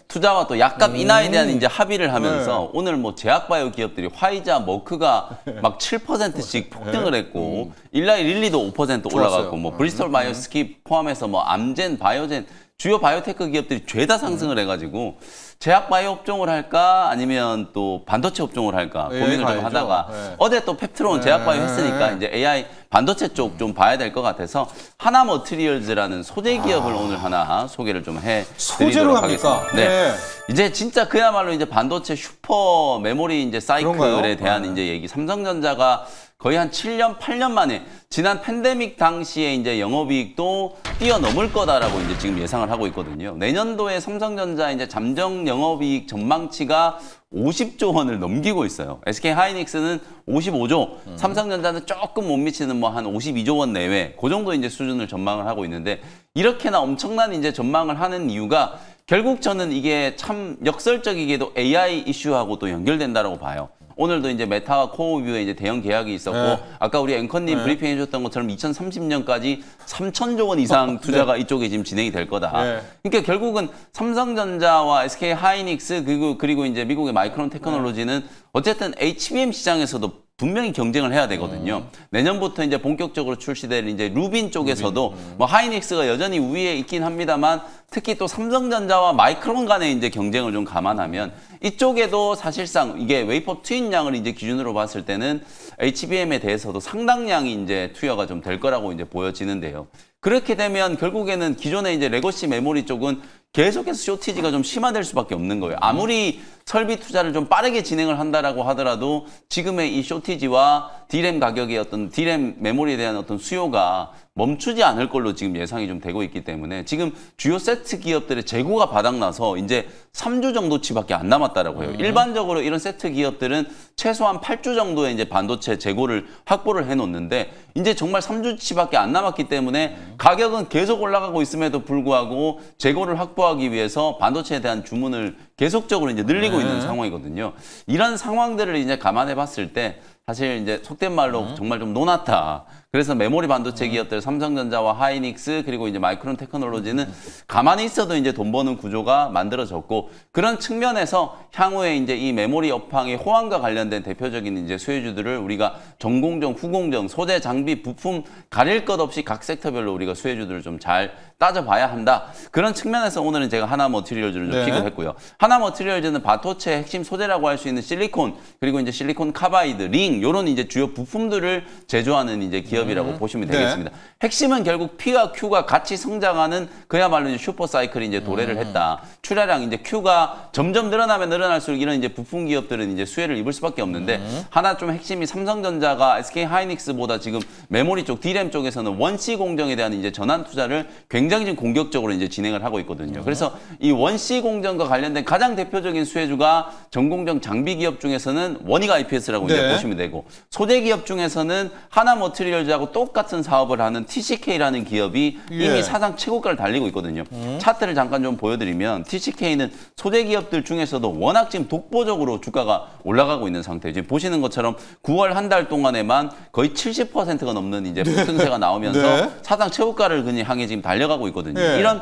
[SPEAKER 3] 투자와 또 약값 인하에 대한 이제 합의를 하면서 오늘 뭐 제약바이오 기업들이 화이자, 머크가 막 7%씩 폭등을 했고, 일라이 릴리도 5% 올라갔고, 뭐 브리스톨 바이오스킵 포함해서 뭐 암젠, 바이오젠 주요 바이오테크 기업들이 죄다 상승을 해가지고 제약 바이오 업종을 할까 아니면 또 반도체 업종을 할까 고민을 좀 하다가 어제 또 펩트론 제약 바이오 했으니까 이제 AI 반도체 쪽 좀 봐야 될 것 같아서 하나 머티리얼즈라는 소재 기업을 오늘 하나 소개를 좀 해드리도록 하겠습니다. 네. 이제 진짜 그야말로 이제 반도체 슈퍼 메모리 이제 사이클에 대한 이제 얘기. 삼성전자가 거의 한 7년, 8년 만에 지난 팬데믹 당시에 이제 영업이익도 뛰어넘을 거다라고 이제 지금 예상을 하고 있거든요. 내년도에 삼성전자 이제 잠정 영업이익 전망치가 50조 원을 넘기고 있어요. SK 하이닉스는 55조, 삼성전자는 조금 못 미치는 뭐 한 52조 원 내외, 그 정도 이제 수준을 전망을 하고 있는데 이렇게나 엄청난 이제 전망을 하는 이유가 결국 저는 이게 참 역설적이게도 AI 이슈하고 또 연결된다라고 봐요. 오늘도 이제 메타와 코어뷰에 이제 대형 계약이 있었고 아까 우리 앵커님 브리핑 해줬던 것처럼 2030년까지 3,000조 원 이상 투자가 이쪽에 지금 진행이 될 거다. 그러니까 결국은 삼성전자와 SK 하이닉스 그리고 이제 미국의 마이크론 테크놀로지는 어쨌든 HBM 시장에서도 분명히 경쟁을 해야 되거든요. 내년부터 이제 본격적으로 출시될 이제 루빈 쪽에서도 뭐 하이닉스가 여전히 우위에 있긴 합니다만 특히 또 삼성전자와 마이크론 간의 이제 경쟁을 좀 감안하면 이쪽에도 사실상 이게 웨이퍼 투입량을 이제 기준으로 봤을 때는 HBM에 대해서도 상당량이 이제 투여가 좀 될 거라고 이제 보여지는데요. 그렇게 되면 결국에는 기존의 이제 레거시 메모리 쪽은 계속해서 쇼티지가 좀 심화될 수밖에 없는 거예요. 아무리 설비 투자를 좀 빠르게 진행을 한다라고 하더라도 지금의 이 쇼티지와 D램 가격의 어떤 D램 메모리에 대한 어떤 수요가 멈추지 않을 걸로 지금 예상이 좀 되고 있기 때문에 지금 주요 세트 기업들의 재고가 바닥나서 이제 3주 정도치밖에 안 남았다라고 해요. 일반적으로 이런 세트 기업들은 최소한 8주 정도의 이제 반도체 재고를 확보를 해놓는데 이제 정말 3주치밖에 안 남았기 때문에 가격은 계속 올라가고 있음에도 불구하고 재고를 확보하기 위해서 반도체에 대한 주문을 계속적으로 이제 늘리고 있는 상황이거든요. 이런 상황들을 이제 감안해 봤을 때 사실 이제 속된 말로 정말 좀 노랗다. 그래서 메모리 반도체 기업들 삼성전자와 하이닉스 그리고 이제 마이크론 테크놀로지는 가만히 있어도 이제 돈 버는 구조가 만들어졌고 그런 측면에서 향후에 이제 이 메모리 업황의 호황과 관련된 대표적인 이제 수혜주들을 우리가 전공정, 후공정, 소재, 장비, 부품 가릴 것 없이 각 섹터별로 우리가 수혜주들을 좀 잘 따져봐야 한다. 그런 측면에서 오늘은 제가 하나 머티리얼즈를 좀 픽을 했고요. 하나 머티리얼즈는 반도체 핵심 소재라고 할 수 있는 실리콘 그리고 이제 실리콘 카바이드, 링 이런 이제 주요 부품들을 제조하는 이제 기업이라고 보시면 되겠습니다. 핵심은 결국 P와 Q가 같이 성장하는 그야말로 이제 슈퍼 사이클이 이제 도래를 했다. 출하량 이제 Q가 점점 늘어나면 늘어날수록 이런 이제 부품 기업들은 이제 수혜를 입을 수밖에 없는데 하나 좀 핵심이 삼성전자가 SK 하이닉스보다 지금 메모리 쪽, D램 쪽에서는 원C 공정에 대한 이제 전환 투자를 굉장히 좀 공격적으로 이제 진행을 하고 있거든요. 그래서 이 원C 공정과 관련된 가장 대표적인 수혜주가 전공정 장비 기업 중에서는 원익 IPS라고 이제 보시면 되고 소재 기업 중에서는 하나 머티리얼즈하고 똑같은 사업을 하는 TCK라는 기업이 이미 사상 최고가를 달리고 있거든요. 차트를 잠깐 좀 보여드리면 TCK는 소재 기업들 중에서도 워낙 지금 독보적으로 주가가 올라가고 있는 상태예요. 지금 보시는 것처럼 9월 한 달 동안에만 거의 70%가 넘는 이제 폭등세가 나오면서 사상 최고가를 그냥 향해 지금 달려가고 있거든요. 이런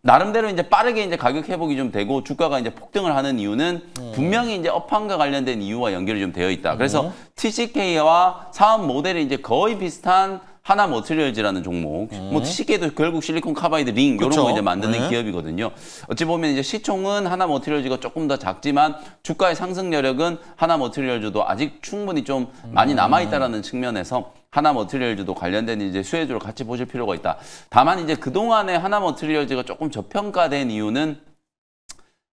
[SPEAKER 3] 나름대로 이제 빠르게 이제 가격 회복이 좀 되고 주가가 이제 폭등을 하는 이유는 분명히 이제 업황과 관련된 이유와 연결이 좀 되어 있다. 그래서 TCK와 사업 모델이 이제 거의 비슷한 하나 머티리얼즈라는 종목. 뭐 쉽게도 결국 실리콘 카바이드 링 이런
[SPEAKER 1] 그쵸?
[SPEAKER 3] 거 이제 만드는 기업이거든요. 어찌 보면 이제 시총은 하나 머티리얼즈가 조금 더 작지만 주가의 상승 여력은 하나 머티리얼즈도 아직 충분히 좀 많이 남아 있다라는 측면에서 하나 머티리얼즈도 관련된 이제 수혜주를 같이 보실 필요가 있다. 다만 이제 그동안에 하나 머티리얼즈가 조금 저평가된 이유는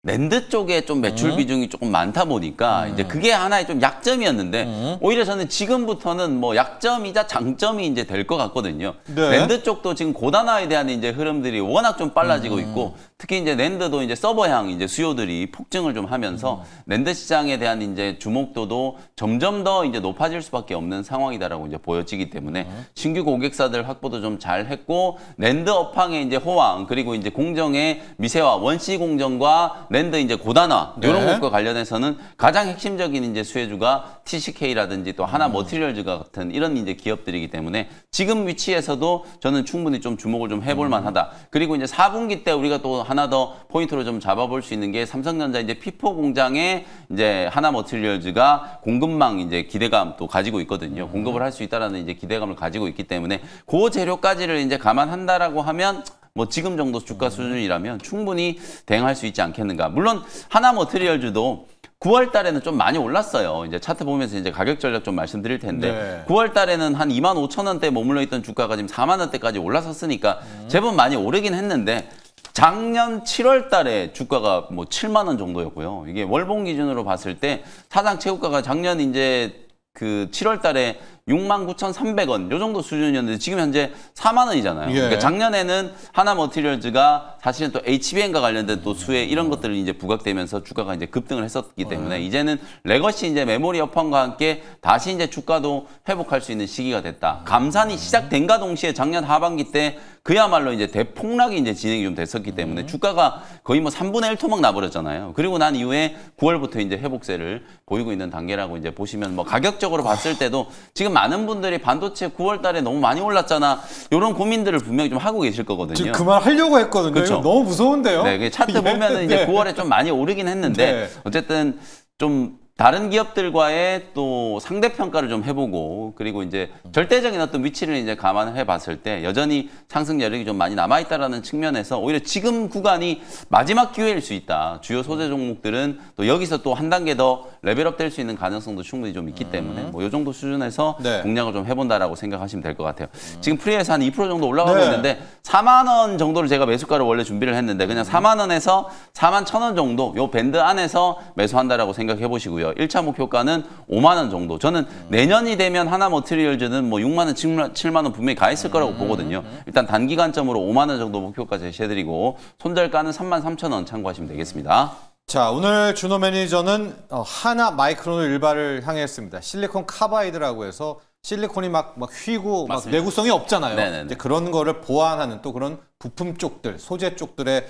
[SPEAKER 3] 랜드 쪽에 좀 매출 비중이 조금 많다 보니까 이제 그게 하나의 좀 약점이었는데 오히려 저는 지금부터는 뭐 약점이자 장점이 이제 될 것 같거든요.
[SPEAKER 1] 네.
[SPEAKER 3] 랜드 쪽도 지금 고단화에 대한 이제 흐름들이 워낙 좀 빨라지고 있고 특히 이제 랜드도 이제 서버향 이제 수요들이 폭증을 좀 하면서 랜드 시장에 대한 이제 주목도도 점점 더 이제 높아질 수밖에 없는 상황이다라고 이제 보여지기 때문에 신규 고객사들 확보도 좀 잘 했고 랜드 업황의 이제 호황 그리고 이제 공정의 미세화 원시 공정과 랜드 이제 고단화 이런 것과 관련해서는 가장 핵심적인 이제 수혜주가 TCK라든지 또 하나 머티리얼즈가 같은 이런 이제 기업들이기 때문에 지금 위치에서도 저는 충분히 좀 주목을 좀 해볼 만하다. 그리고 이제 4분기 때 우리가 또 하나 더 포인트로 좀 잡아볼 수 있는 게 삼성전자 이제 P4 공장에 이제 하나 머티리얼즈가 공급망 이제 기대감 또 가지고 있거든요. 공급을 할 수 있다라는 이제 기대감을 가지고 있기 때문에 그 재료까지를 이제 감안한다라고 하면 뭐 지금 정도 주가 수준이라면 충분히 대응할 수 있지 않겠는가. 물론 하나 머티리얼즈도 9월 달에는 좀 많이 올랐어요. 이제 차트 보면서 이제 가격 전략 좀 말씀드릴 텐데
[SPEAKER 1] 네.
[SPEAKER 3] 9월 달에는 한 25,000원대에 머물러 있던 주가가 지금 4만 원대까지 올라섰으니까 제법 많이 오르긴 했는데 작년 7월 달에 주가가 뭐 7만 원 정도였고요. 이게 월봉 기준으로 봤을 때 사상 최고가가 작년 이제 그 7월 달에 69,300원 요 정도 수준이었는데 지금 현재 4만 원이잖아요.
[SPEAKER 1] 예.
[SPEAKER 3] 그러니까 작년에는 하나 머티리얼즈가 사실은 또 HBM과 관련된 또 수혜 이런 것들이 이제 부각되면서 주가가 이제 급등을 했었기 때문에 이제는 레거시 이제 메모리 업황과 함께 다시 이제 주가도 회복할 수 있는 시기가 됐다. 감산이 시작된과 동시에 작년 하반기 때 그야말로 이제 대폭락이 이제 진행이 좀 됐었기 때문에 주가가 거의 뭐 3분의 1 토막 나버렸잖아요. 그리고 난 이후에 9월부터 이제 회복세를 보이고 있는 단계라고 이제 보시면 뭐 가격적으로 봤을 때도 지금 많은 분들이 반도체 9월 달에 너무 많이 올랐잖아. 이런 고민들을 분명히 좀 하고 계실 거거든요.
[SPEAKER 1] 지금 그 말 하려고 했거든요.
[SPEAKER 3] 그쵸?
[SPEAKER 1] 이거 너무 무서운데요.
[SPEAKER 3] 네, 차트 보면은 이제 9월에 좀 많이 오르긴 했는데
[SPEAKER 1] 네.
[SPEAKER 3] 어쨌든 좀 다른 기업들과의 또 상대평가를 좀 해보고 그리고 이제 절대적인 어떤 위치를 이제 감안해 봤을 때 여전히 상승 여력이 좀 많이 남아있다라는 측면에서 오히려 지금 구간이 마지막 기회일 수 있다. 주요 소재 종목들은 또 여기서 또 한 단계 더 레벨업 될 수 있는 가능성도 충분히 좀 있기 때문에 뭐 이 정도 수준에서
[SPEAKER 1] 네.
[SPEAKER 3] 공략을 좀 해본다라고 생각하시면 될 것 같아요. 지금 프리에서 한 2% 정도 올라가고
[SPEAKER 1] 네.
[SPEAKER 3] 있는데 4만 원 정도를 제가 매수가를 원래 준비를 했는데 그냥 4만 원에서 4만 1,000원 정도 요 밴드 안에서 매수한다라고 생각해 보시고요. 1차 목표가는 5만 원 정도. 저는 내년이 되면 하나 머티리얼즈는 뭐 6만 원, 7만 원 분명히 가 있을 거라고 보거든요. 일단 단기간점으로 5만 원 정도 목표가 제시해드리고 손절가는 33,000원 참고하시면 되겠습니다.
[SPEAKER 1] 자, 오늘 준호 매니저는 하나 마이크론을 일발을 향했습니다. 실리콘 카바이드라고 해서 실리콘이 막 휘고 막 내구성이 없잖아요.
[SPEAKER 3] 네네네.
[SPEAKER 1] 이제 그런 거를 보완하는 또 그런 부품 쪽들, 소재 쪽들의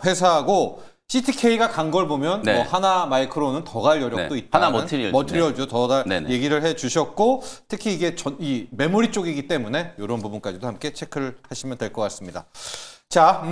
[SPEAKER 1] 회사하고 CTK가 간 걸 보면
[SPEAKER 3] 네.
[SPEAKER 1] 뭐 하나 마이크론은 더 갈 여력도
[SPEAKER 3] 네.
[SPEAKER 1] 있다.
[SPEAKER 3] 하나 머티리얼즈.
[SPEAKER 1] 더 갈
[SPEAKER 3] 네네.
[SPEAKER 1] 얘기를 해주셨고 특히 이게 이 메모리 쪽이기 때문에 이런 부분까지도 함께 체크를 하시면 될 것 같습니다. 자,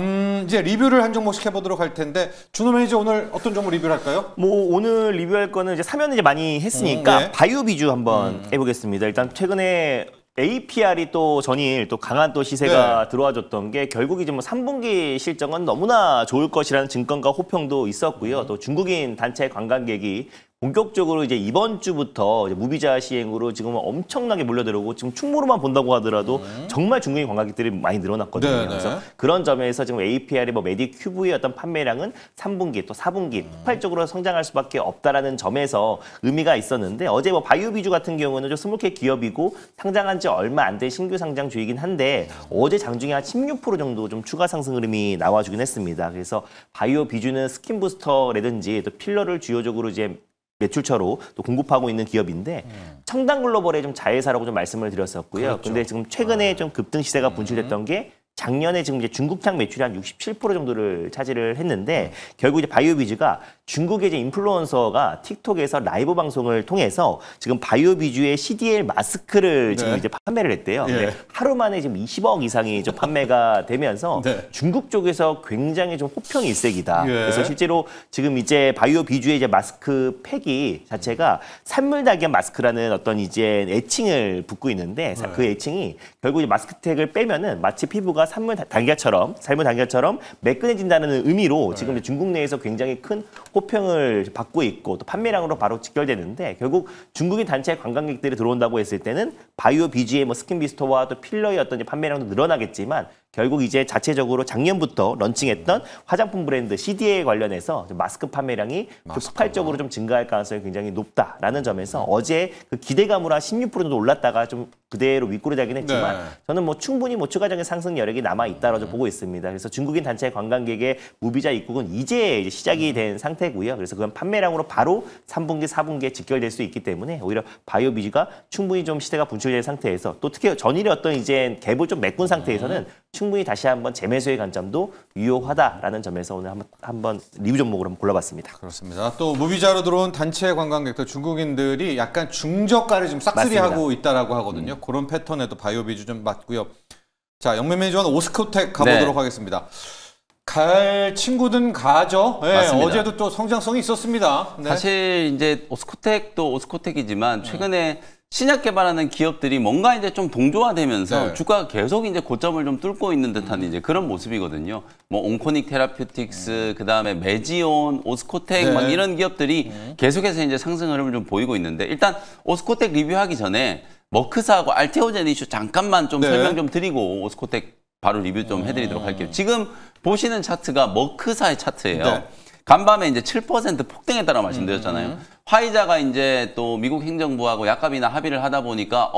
[SPEAKER 1] 이제 리뷰를 한 종목씩 해보도록 할 텐데 준호 매니저 오늘 어떤 종목 리뷰를 할까요?
[SPEAKER 2] 뭐 오늘 리뷰할 거는 이제 사면 이제 많이 했으니까
[SPEAKER 1] 네.
[SPEAKER 2] 바이오 비주 한번 해보겠습니다. 일단 최근에 APR이 또 전일 또 강한 또 시세가
[SPEAKER 1] 네.
[SPEAKER 2] 들어와줬던 게 결국 이제 뭐 3분기 실적은 너무나 좋을 것이라는 증권가 호평도 있었고요. 또 중국인 단체 관광객이 본격적으로 이제 이번 주부터 이제 무비자 시행으로 지금 엄청나게 몰려들어오고 지금 충무로만 본다고 하더라도 정말 중국인 관광객들이 많이 늘어났거든요.
[SPEAKER 1] 네네.
[SPEAKER 2] 그래서 그런 점에서 지금 APR이 뭐 메디큐브의 어떤 판매량은 3분기 또 4분기 폭발적으로 성장할 수밖에 없다라는 점에서 의미가 있었는데 어제 뭐 바이오비주 같은 경우는 좀 스몰캡 기업이고 상장한 지 얼마 안 된 신규 상장주이긴 한데 어제 장중에 한 16% 정도 좀 추가 상승 흐름이 나와주긴 했습니다. 그래서 바이오비주는 스킨 부스터라든지 또 필러를 주요적으로 이제 매출처로 또 공급하고 있는 기업인데 청담 글로벌의 좀 자회사라고 좀 말씀을 드렸었고요.
[SPEAKER 1] 그렇죠.
[SPEAKER 2] 근데 지금 최근에 좀 급등 시세가 분출됐던 게 작년에 지금 이제 중국향 매출이 한 67% 정도를 차지를 했는데 결국 이제 바이오비주가 중국의 이제 인플루언서가 틱톡에서 라이브 방송을 통해서 지금 바이오비주의 CDL 마스크를 지금 이제 판매를 했대요. 근데 하루 만에 지금 20억 이상이 좀 판매가 되면서 중국 쪽에서 굉장히 좀 호평이 일색이다. 그래서 실제로 지금 이제 바이오비주의 이제 마스크 팩이 자체가 산물달걀 마스크라는 어떤 이제 애칭을 붙고 있는데 그 애칭이 결국 이제 마스크팩을 빼면은 마치 피부가 삶은 달걀처럼 매끈해진다는 의미로 지금 중국 내에서 굉장히 큰 호평을 받고 있고 또 판매량으로 바로 직결되는데 결국 중국인 단체 관광객들이 들어온다고 했을 때는 바이오비주의 뭐 스킨비스토와 또 필러의 어떤 이제 판매량도 늘어나겠지만 결국 이제 자체적으로 작년부터 런칭했던 화장품 브랜드 CD에 관련해서 마스크 판매량이 폭발적으로 좀 증가할 가능성이 굉장히 높다라는 점에서 어제 그 기대감으로 한 16% 정도 올랐다가 좀 그대로 윗꼬리다긴 했지만 저는 뭐 충분히 뭐 추가적인 상승 여력이 남아 있다라고 보고 있습니다. 그래서 중국인 단체 관광객의 무비자 입국은 이제 시작이 된 상태고요. 그래서 그건 판매량으로 바로 3분기, 4분기에 직결될 수 있기 때문에 오히려 바이오비주가 충분히 좀 시대가 분출된 상태에서 또 특히 전일의 어떤 이제 갭을 좀 메꾼 상태에서는 충분히 다시 한번 재매수의 관점도 유효하다라는 점에서 오늘 한번 리뷰 종목으로 한번 골라봤습니다.
[SPEAKER 1] 그렇습니다. 또 무비자로 들어온 단체 관광객들 중국인들이 약간 중저가를 좀 싹쓸이하고 있다라고 하거든요. 그런 패턴에도 바이오비주 좀 맞고요. 자, 영매 매니저는 오스코텍 가보도록 하겠습니다. 갈 친구든 가죠. 네, 어제도 또 성장성이 있었습니다.
[SPEAKER 3] 사실 이제 오스코텍도 오스코텍이지만 최근에 신약 개발하는 기업들이 뭔가 이제 좀 동조화되면서 주가가 계속 이제 고점을 좀 뚫고 있는 듯한 이제 그런 모습이거든요. 뭐 온코닉 테라퓨틱스, 그다음에 메지온, 오스코텍 막 이런 기업들이 계속해서 이제 상승 흐름을 좀 보이고 있는데 일단 오스코텍 리뷰하기 전에 머크사하고 알테오젠 이슈 잠깐만 좀 설명 좀 드리고 오스코텍 바로 리뷰 좀 해드리도록 할게요. 지금 보시는 차트가 머크사의 차트예요. 간밤에 이제 7% 폭등했다고 말씀드렸잖아요. 화이자가 이제 또 미국 행정부하고 약값이나 합의를 하다 보니까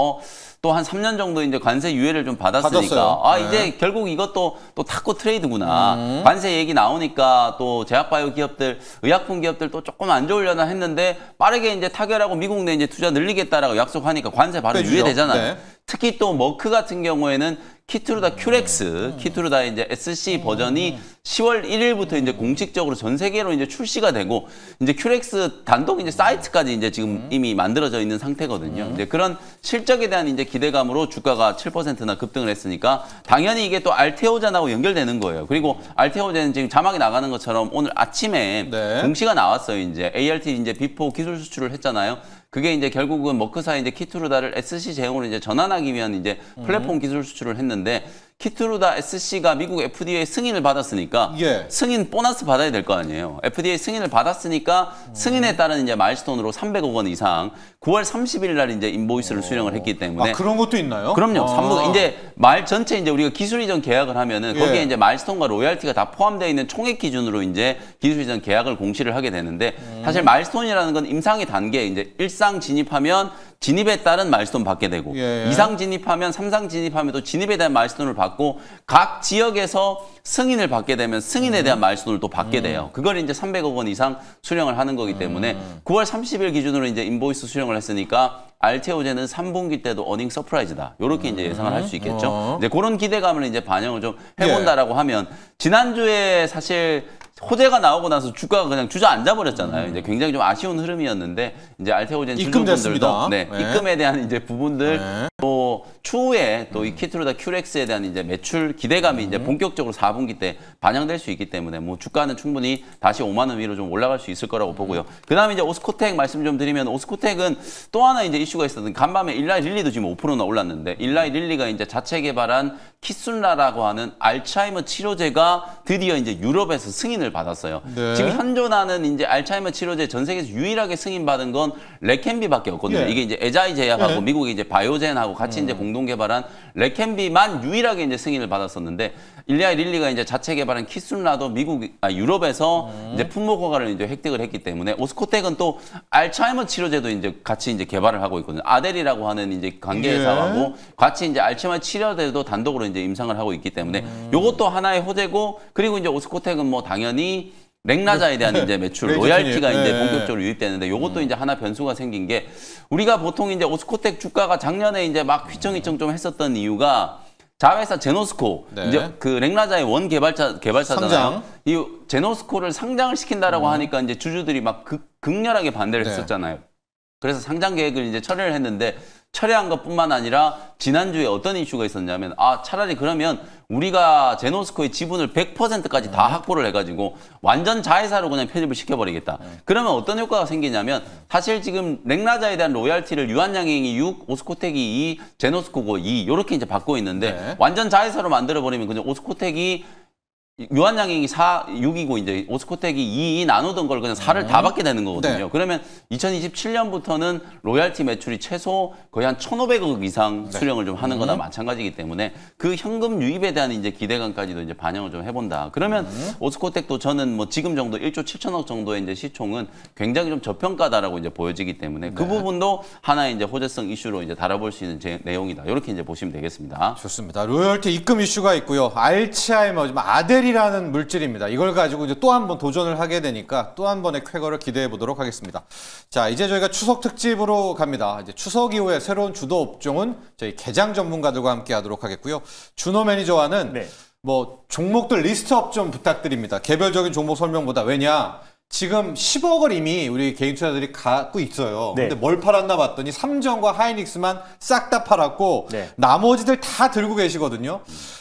[SPEAKER 3] 또 한 3년 정도 이제 관세 유예를 좀 받았으니까 이제 결국 이것도 또 탁구 트레이드구나. 관세 얘기 나오니까 또 제약바이오 기업들, 의약품 기업들 또 조금 안 좋으려나 했는데 빠르게 이제 타결하고 미국 내 이제 투자 늘리겠다라고 약속하니까 관세 바로 유예되잖아요. 특히 또 머크 같은 경우에는 키트루다 큐렉스, 키트루다의 이제 SC 버전이 10월 1일부터 이제 공식적으로 전 세계로 이제 출시가 되고 이제 큐렉스 단독 이제 사이트까지 이제 지금 이미 만들어져 있는 상태거든요. 이제 그런 실적에 대한 이제 기대감으로 주가가 7%나 급등을 했으니까 당연히 이게 또 알테오젠하고 연결되는 거예요. 그리고 알테오젠은 지금 자막이 나가는 것처럼 오늘 아침에 공시가 나왔어요. 이제 ART 이제 비포 기술 수출을 했잖아요. 그게 이제 결국은 머크사의 이제 키트루다를 SC 제형으로 이제 전환하기 위한 이제 플랫폼 기술 수출을 했는데 키트루다 SC가 미국 FDA 승인을 받았으니까 승인 보너스 받아야 될 거 아니에요. FDA 승인을 받았으니까 승인에 따른 이제 마일스톤으로 300억 원 이상 9월 30일 날 이제 인보이스를 수령을 했기 때문에
[SPEAKER 1] 그런 것도 있나요?
[SPEAKER 3] 그럼요. 3분 이제 말 전체 이제 우리가 기술 이전 계약을 하면은 거기에 이제 마일스톤과 로열티가 다 포함되어 있는 총액 기준으로 이제 기술 이전 계약을 공시를 하게 되는데 사실 마일스톤이라는 건 임상의 단계 이제 1상 진입하면 진입에 따른 마일스톤 받게 되고 2상 진입하면 3상 진입하면 또 진입에 대한 마일스톤을 받고 각 지역에서 승인을 받게 되면 승인에 대한 마일스톤을 또 받게 돼요. 그걸 이제 300억 원 이상 수령을 하는 거기 때문에 9월 30일 기준으로 이제 인보이스 수령을 했으니까 알테오젠은 3분기 때도 어닝 서프라이즈다. 이렇게 이제 예상을 할 수 있겠죠. 이제 그런 기대감을 이제 반영을 좀 해본다라고 하면 지난주에 사실 호재가 나오고 나서 주가가 그냥 주저앉아 버렸잖아요. 이제 굉장히 좀 아쉬운 흐름이었는데 이제 알테오젠 주주분들도 입금에 대한 이제 부분들 또 추후에 또 이 키트루다 큐렉스에 대한 이제 매출 기대감이 이제 본격적으로 4분기 때 반영될 수 있기 때문에 뭐 주가는 충분히 다시 5만 원 위로 좀 올라갈 수 있을 거라고 보고요. 그다음에 이제 오스코텍 말씀 좀 드리면 오스코텍은 또 하나 이제 이슈가 있었던 간밤에 일라이 릴리도 지금 5%나 올랐는데 일라이 릴리가 이제 자체 개발한 키순라라고 하는 알츠하이머 치료제가 드디어 이제 유럽에서 승인을 받았어요. 지금 현존하는 이제 알츠하이머 치료제 전 세계에서 유일하게 승인받은 건 레켄비밖에 없거든요. 이게 이제 에자이 제약하고 미국의 이제 바이오젠하고 같이 이제 공동 개발한 레켄비만 유일하게 이제 승인을 받았었는데 일라이 릴리가 이제 자체 개발한 키순라도 유럽에서 이제 품목 허가를 이제 획득을 했기 때문에 오스코텍은 또 알츠하이머 치료제도 이제 같이 이제 개발을 하고 있거든요. 아델이라고 하는 이제 관계회사하고 같이 이제 알츠하이머 치료제도 단독으로 이제 임상을 하고 있기 때문에 요것도 하나의 호재고 그리고 이제 오스코텍은 뭐 당연히 렉나자에 대한 이제 매출, 로얄티가 이제 본격적으로 유입되는데 요것도 이제 하나 변수가 생긴 게 우리가 보통 이제 오스코텍 주가가 작년에 이제 막 휘청휘청 좀 했었던 이유가 자회사 제노스코
[SPEAKER 1] 네.
[SPEAKER 3] 이제 그 렉라자의 원 개발사잖아요.
[SPEAKER 1] 상장.
[SPEAKER 3] 이 제노스코를 상장을 시킨다라고 하니까 이제 주주들이 막 극렬하게 반대를
[SPEAKER 1] 네.
[SPEAKER 3] 했었잖아요. 그래서 상장 계획을 이제 철회를 했는데 철회한 것뿐만 아니라 지난주에 어떤 이슈가 있었냐면 차라리 그러면 우리가 제노스코의 지분을 100%까지 다 확보를 해가지고 완전 자회사로 그냥 편입을 시켜버리겠다. 그러면 어떤 효과가 생기냐면 사실 지금 렉라자에 대한 로얄티를 유한양행이 6, 오스코텍이 2, 제노스코고 2 이렇게 이제 받고 있는데
[SPEAKER 1] 네.
[SPEAKER 3] 완전 자회사로 만들어버리면 그냥 오스코텍이 유한양행이 4, 6이고 이제 오스코텍이 2 나누던 걸 그냥 4를 다 받게 되는 거거든요.
[SPEAKER 1] 네.
[SPEAKER 3] 그러면 2027년부터는 로얄티 매출이 최소 거의 한 1,500억 이상 수령을 좀 하는 거나 마찬가지이기 때문에 그 현금 유입에 대한 이제 기대감까지도 이제 반영을 좀 해본다. 그러면 오스코텍도 저는 뭐 지금 정도 1조 7천억 정도의 이제 시총은 굉장히 좀 저평가다라고 이제 보여지기 때문에 그 부분도 하나의 이제 호재성 이슈로 이제 다뤄볼 수 있는 내용이다. 이렇게 이제 보시면 되겠습니다.
[SPEAKER 1] 좋습니다. 로열티 입금 이슈가 있고요. 알츠하이머, 아델이라는 물질입니다. 이걸 가지고 이제 또 한 번 도전을 하게 되니까 또 한 번의 쾌거를 기대해 보도록 하겠습니다. 자, 이제 저희가 추석 특집으로 갑니다. 이제 추석 이후에 새로운 주도 업종은 저희 개장 전문가들과 함께 하도록 하겠고요. 준호 매니저와는
[SPEAKER 2] 네.
[SPEAKER 1] 뭐 종목들 리스트업 좀 부탁드립니다. 개별적인 종목 설명보다. 왜냐? 지금 10억을 이미 우리 개인 투자자들이 갖고 있어요.
[SPEAKER 2] 네.
[SPEAKER 1] 근데 뭘 팔았나 봤더니 삼정과 하이닉스만 싹 다 팔았고
[SPEAKER 2] 네.
[SPEAKER 1] 나머지들 다 들고 계시거든요.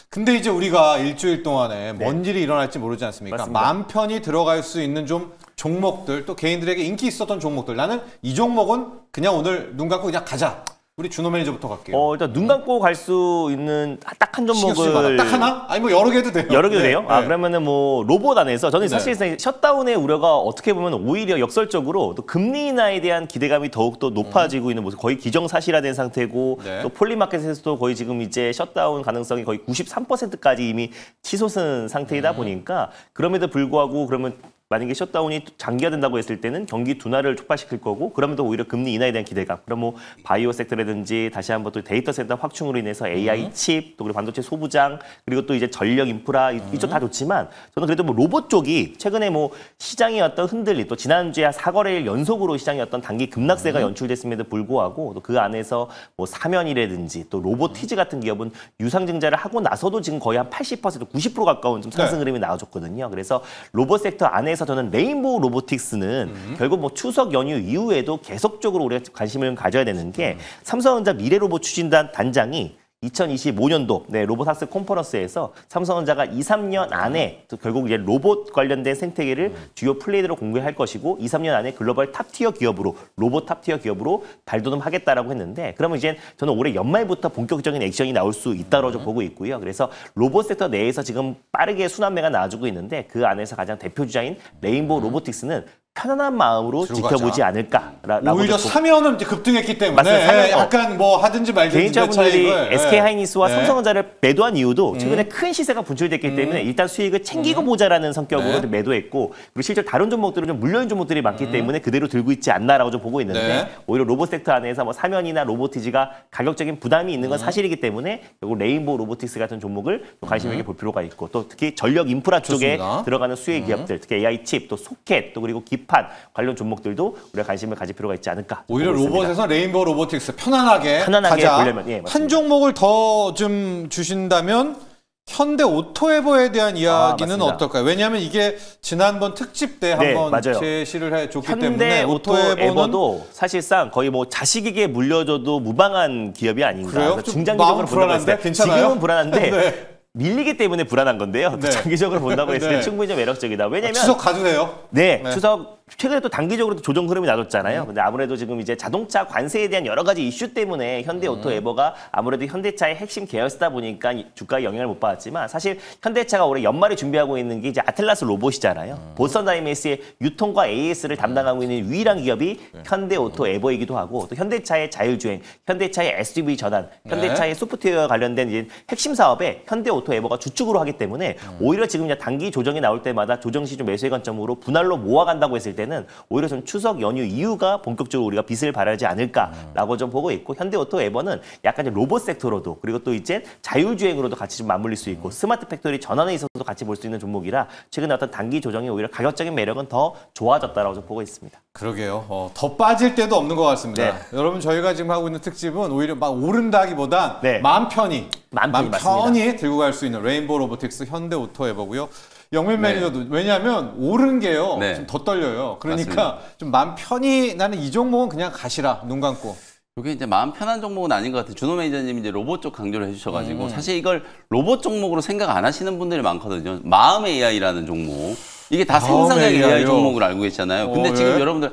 [SPEAKER 1] 근데 이제 우리가 일주일 동안에 뭔 일이 일어날지 모르지 않습니까?
[SPEAKER 2] 맞습니다.
[SPEAKER 1] 마음 편히 들어갈 수 있는 좀 종목들, 또 개인들에게 인기 있었던 종목들. 나는 이 종목은 그냥 오늘 눈 감고 그냥 가자. 우리 준호 매니저부터 갈게요.
[SPEAKER 2] 일단 눈 감고 갈 수 있는 딱 한 종목을
[SPEAKER 1] 딱 하나? 아니 뭐 여러 개도 돼요.
[SPEAKER 2] 여러 개도
[SPEAKER 1] 네,
[SPEAKER 2] 돼요?
[SPEAKER 1] 네.
[SPEAKER 2] 그러면은 뭐 로봇 안에서 저는
[SPEAKER 1] 네.
[SPEAKER 2] 사실 셧다운의 우려가 어떻게 보면 오히려 역설적으로 또 금리 인하에 대한 기대감이 더욱더 높아지고 있는 모습, 거의 기정사실화된 상태고
[SPEAKER 1] 네.
[SPEAKER 2] 또 폴리마켓에서도 거의 지금 이제 셧다운 가능성이 거의 93%까지 이미 치솟은 상태이다 보니까 그럼에도 불구하고 그러면 만약에 셧다운이 장기화된다고 했을 때는 경기 둔화를 촉발시킬 거고 그러면 또 오히려 금리 인하에 대한 기대감. 그럼 뭐 바이오 섹터라든지 다시 한번 또 데이터 센터 확충으로 인해서 AI 칩, 또 그리고 반도체 소부장, 그리고 또 이제 전력 인프라 이쪽 다 좋지만 저는 그래도 뭐 로봇 쪽이 최근에 뭐 시장이 어떤 흔들림, 또 지난주에 4거래일 연속으로 시장이 어떤 단기 급락세가 연출됐음에도 불구하고 또 그 안에서 뭐 사면이라든지 또 로보티즈 같은 기업은 유상증자를 하고 나서도 지금 거의 한 80%, 90% 가까운 좀 상승 흐름이 나와줬거든요. 그래서 로봇 섹터 안에서 저는 레인보우 로보틱스는 결국 뭐 추석 연휴 이후에도 계속적으로 우리가 관심을 가져야 되는 게 삼성전자 미래로봇 추진단 단장이 2025년도 로봇 학습 컨퍼런스에서 삼성전자가 2, 3년 안에 또 결국 이제 로봇 관련된 생태계를 주요 플레이어로 공개할 것이고 2, 3년 안에 글로벌 탑티어 기업으로 로봇 탑티어 기업으로 발돋움하겠다라고 했는데 그러면 이제 저는 올해 연말부터 본격적인 액션이 나올 수 있다고 좀 보고 있고요. 그래서 로봇 섹터 내에서 지금 빠르게 순환매가 나와주고 있는데 그 안에서 가장 대표 주자인 레인보우 로보틱스는 편안한 마음으로 지켜보지 않을까라고
[SPEAKER 1] 오히려 사면은 이제 급등했기 때문에
[SPEAKER 2] 맞습니다.
[SPEAKER 1] 약간 뭐 하든지 말든지
[SPEAKER 2] 개인차분들이 SK 하이닉스와
[SPEAKER 1] 네.
[SPEAKER 2] 삼성전자를 매도한 이유도 최근에 큰 시세가 분출됐기 때문에 일단 수익을 챙기고 보자라는 성격으로
[SPEAKER 1] 네.
[SPEAKER 2] 매도했고 그리고 실제 다른 종목들은 좀 물려인 종목들이 많기 때문에 그대로 들고 있지 않나라고 좀 보고 있는데
[SPEAKER 1] 네.
[SPEAKER 2] 오히려 로봇 섹터 안에서 뭐 사면이나 로보티지가 가격적인 부담이 있는 건 사실이기 때문에 결국 레인보우 로보틱스 같은 종목을 좀 관심 있게 볼 필요가 있고 또 특히 전력 인프라 쪽에
[SPEAKER 1] 좋습니다.
[SPEAKER 2] 들어가는 수혜 기업들 특히 AI 칩, 또 소켓, 또 그리고 기판 관련 종목들도 우리가 관심을 가질 필요가 있지 않을까.
[SPEAKER 1] 오히려
[SPEAKER 2] 보고 있습니다.
[SPEAKER 1] 로봇에서 레인보우 로보틱스 편안하게 가자.
[SPEAKER 2] 보려면 예, 맞습니다.
[SPEAKER 1] 한 종목을 더 좀 주신다면 현대 오토에버에 대한 이야기는
[SPEAKER 2] 맞습니다.
[SPEAKER 1] 어떨까요? 왜냐하면 이게 지난번 특집 때 한번
[SPEAKER 2] 맞아요.
[SPEAKER 1] 제시를 해줬기
[SPEAKER 2] 현대
[SPEAKER 1] 때문에
[SPEAKER 2] 오토에버도 사실상 거의 뭐 자식에게 물려줘도 무방한 기업이 아닌가.
[SPEAKER 1] 그래요?
[SPEAKER 2] 그래서
[SPEAKER 1] 좀
[SPEAKER 2] 중장기적으로
[SPEAKER 1] 마음
[SPEAKER 2] 본다고 했을
[SPEAKER 1] 불안한데?
[SPEAKER 2] 때
[SPEAKER 1] 괜찮아요?
[SPEAKER 2] 지금은 불안한데
[SPEAKER 1] 네.
[SPEAKER 2] 밀리기 때문에 불안한 건데요. 또
[SPEAKER 1] 네.
[SPEAKER 2] 장기적으로 본다고 했을 때
[SPEAKER 1] 네.
[SPEAKER 2] 충분히 좀 매력적이다. 왜냐면
[SPEAKER 1] 추석 가주세요.
[SPEAKER 2] 네,
[SPEAKER 1] 네.
[SPEAKER 2] 추석 최근에 또 단기적으로 조정 흐름이 나졌잖아요. 근데 아무래도 지금 이제 자동차 관세에 대한 여러 가지 이슈 때문에 현대 오토에버가 아무래도 현대차의 핵심 계열사다 보니까 주가에 영향을 못 받았지만 사실 현대차가 올해 연말에 준비하고 있는 게 이제 아틀라스 로봇이잖아요. 보스턴 다이내믹스의 유통과 AS를 담당하고 있는 유일한 기업이 현대 오토에버이기도 하고 또 현대차의 자율주행, 현대차의 SUV 전환, 현대차의 소프트웨어 관련된 이제 핵심 사업에 현대 오토에버가 주축으로 하기 때문에 오히려 지금 이제 단기 조정이 나올 때마다 조정 시중 매수의 관점으로 분할로 모아간다고 했을 봤을 때는 오히려 전 추석 연휴 이후가 본격적으로 우리가 빛을 발하지 않을까라고 좀 보고 있고 현대오토 에버는 약간 이제 로봇 섹터로도 그리고 또 이제 자율주행으로도 같이 좀 맞물릴 수 있고 스마트 팩토리 전환에 있어서도 같이 볼 수 있는 종목이라 최근에 어떤 단기 조정이 오히려 가격적인 매력은 더 좋아졌다라고 좀 보고 있습니다.
[SPEAKER 1] 그러게요. 더 빠질 때도 없는 것 같습니다.
[SPEAKER 2] 네.
[SPEAKER 1] 여러분 저희가 지금 하고 있는 특집은 오히려 막 오른다기보다
[SPEAKER 2] 네.
[SPEAKER 1] 마음 편히
[SPEAKER 2] 맞습니다.
[SPEAKER 1] 들고 갈 수 있는 레인보우 로보틱스 현대오토에버고요. 영민
[SPEAKER 3] 네.
[SPEAKER 1] 매니저도 왜냐하면 오른 게요.
[SPEAKER 3] 네.
[SPEAKER 1] 좀 더 떨려요. 그러니까
[SPEAKER 3] 맞습니다.
[SPEAKER 1] 좀 마음 편히 나는 이 종목은 그냥 가시라 눈 감고.
[SPEAKER 3] 이게 이제 마음 편한 종목은 아닌 것 같아요. 준호 매니저님이 이제 로봇 쪽 강조를 해주셔가지고 사실 이걸 로봇 종목으로 생각 안 하시는 분들이 많거든요. 마음의 AI라는 종목. 이게 다 생성형 AI 종목으로 알고 계시잖아요. 근데 지금
[SPEAKER 1] 예?
[SPEAKER 3] 여러분들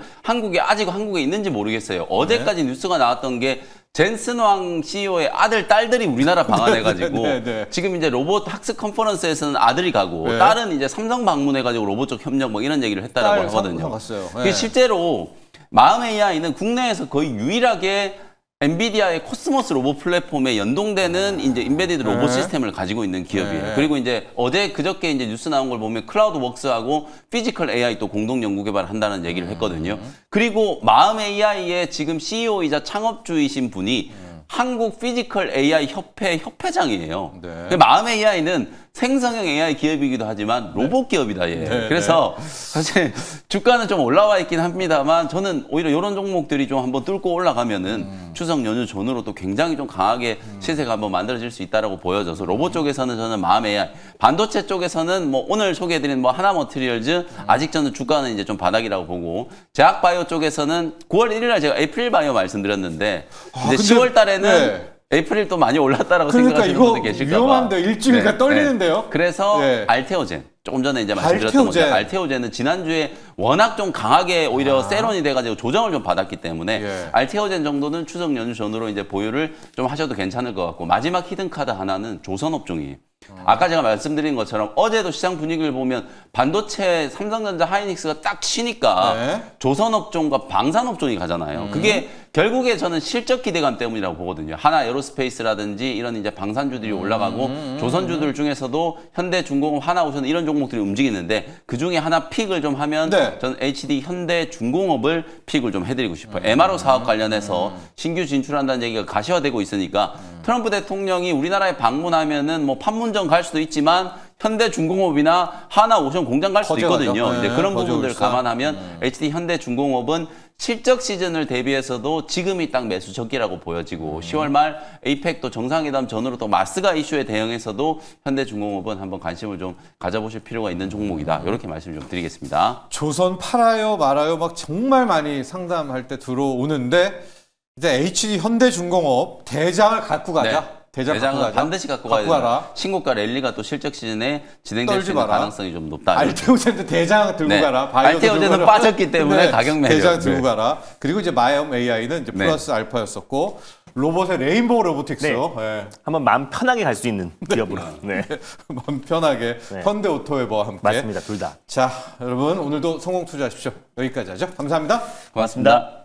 [SPEAKER 3] 아직 한국에 있는지 모르겠어요. 어제까지 뉴스가 나왔던 게 젠슨 왕 CEO의 아들, 딸들이 우리나라 방한해가지고 지금 이제 로봇 학습 컨퍼런스에서는 아들이 가고 딸은 이제 삼성 방문해가지고 로봇 쪽 협력 뭐 이런 얘기를 했다라고 하거든요. 그게 실제로 마음의 AI는 국내에서 거의 유일하게 엔비디아의 코스모스 로봇 플랫폼에 연동되는 이제 인베디드 로봇 시스템을 가지고 있는 기업이에요. 그리고 이제 그저께 이제 뉴스 나온 걸 보면 클라우드웍스하고 피지컬 AI 또 공동 연구 개발한다는 얘기를 했거든요. 그리고 마음의 AI의 지금 CEO이자 창업주이신 분이 한국 피지컬 AI 협회 협회장이에요. 마음의 AI는 생성형 AI 기업이기도 하지만 로봇 기업이다, 얘. 그래서 사실 주가는 좀 올라와 있긴 합니다만 저는 오히려 이런 종목들이 좀 한번 뚫고 올라가면은 추석 연휴 전후로 또 굉장히 좀 강하게 시세가 한번 만들어질 수 있다라고 보여져서 로봇 쪽에서는 저는 마음의 AI, 반도체 쪽에서는 뭐 오늘 소개해드린 뭐 하나머티리얼즈 아직 저는 주가는 이제 좀 바닥이라고 보고 제약바이오 쪽에서는 9월 1일 날 제가 에이프릴바이오 말씀드렸는데 이제 10월 달에는 에이프릴 또 많이 올랐다라고 생각하시는 분들 계실까 봐.
[SPEAKER 1] 위험한데 일주일가 떨리는데요.
[SPEAKER 3] 그래서 알테오젠 조금 전에 이제 말씀드렸던 건데 알테오젠은 지난주에 워낙 좀 강하게 오히려 세론이 돼가지고 조정을 좀 받았기 때문에 알테오젠 정도는 추석 연휴 전후로 이제 보유를 좀 하셔도 괜찮을 것 같고 마지막 히든카드 하나는 조선업종이에요. 아까 제가 말씀드린 것처럼 어제도 시장 분위기를 보면 반도체 삼성전자 하이닉스가 딱 치니까 조선업종과 방산업종이 가잖아요. 그게 결국에 저는 실적 기대감 때문이라고 보거든요. 하나 에어로스페이스라든지 이런 이제 방산주들이 올라가고 조선주들 중에서도 현대중공업, 하나오션 이런 종목들이 움직이는데 그 중에 하나 픽을 좀 하면 저는 HD 현대중공업을 픽을 좀 해드리고 싶어요. MRO 사업 관련해서 신규 진출한다는 얘기가 가시화되고 있으니까 트럼프 대통령이 우리나라에 방문하면은 뭐 판문점 갈 수도 있지만 현대중공업이나 하나오션 공장 갈 수도 있거든요. 이제 그런 부분들을 감안하면 HD 현대중공업은 실적 시즌을 대비해서도 지금이 딱 매수 적기라고 보여지고 10월 말 에이펙도 정상회담 전후로 또 마스가 이슈에 대응해서도 현대중공업은 한번 관심을 좀 가져보실 필요가 있는 종목이다. 이렇게 말씀을 좀 드리겠습니다.
[SPEAKER 1] 조선 팔아요 말아요 막 정말 많이 상담할 때 들어오는데 이제 HD 현대중공업 대장을 갖고 가자.
[SPEAKER 3] 대장은 반드시 갖고 가야 된다. 신고가 랠리가 또 실적 시즌에 진행될 수 있는 가능성이 좀 높다.
[SPEAKER 1] 알테오젠도 대장 들고 가라.
[SPEAKER 3] 알테오젠은 빠졌기 때문에 가격 매력.
[SPEAKER 1] 대장 들고 가라. 그리고 이제 마이엄 AI는 이제 플러스 알파였었고 로봇의 레인보우 로보틱스.
[SPEAKER 2] 한번 마음 편하게 갈 수 있는 기업으로.
[SPEAKER 1] 마음 편하게 현대오토에버와 함께.
[SPEAKER 2] 맞습니다. 둘 다.
[SPEAKER 1] 자, 여러분 오늘도 성공 투자하십시오. 여기까지 하죠. 감사합니다.
[SPEAKER 3] 고맙습니다.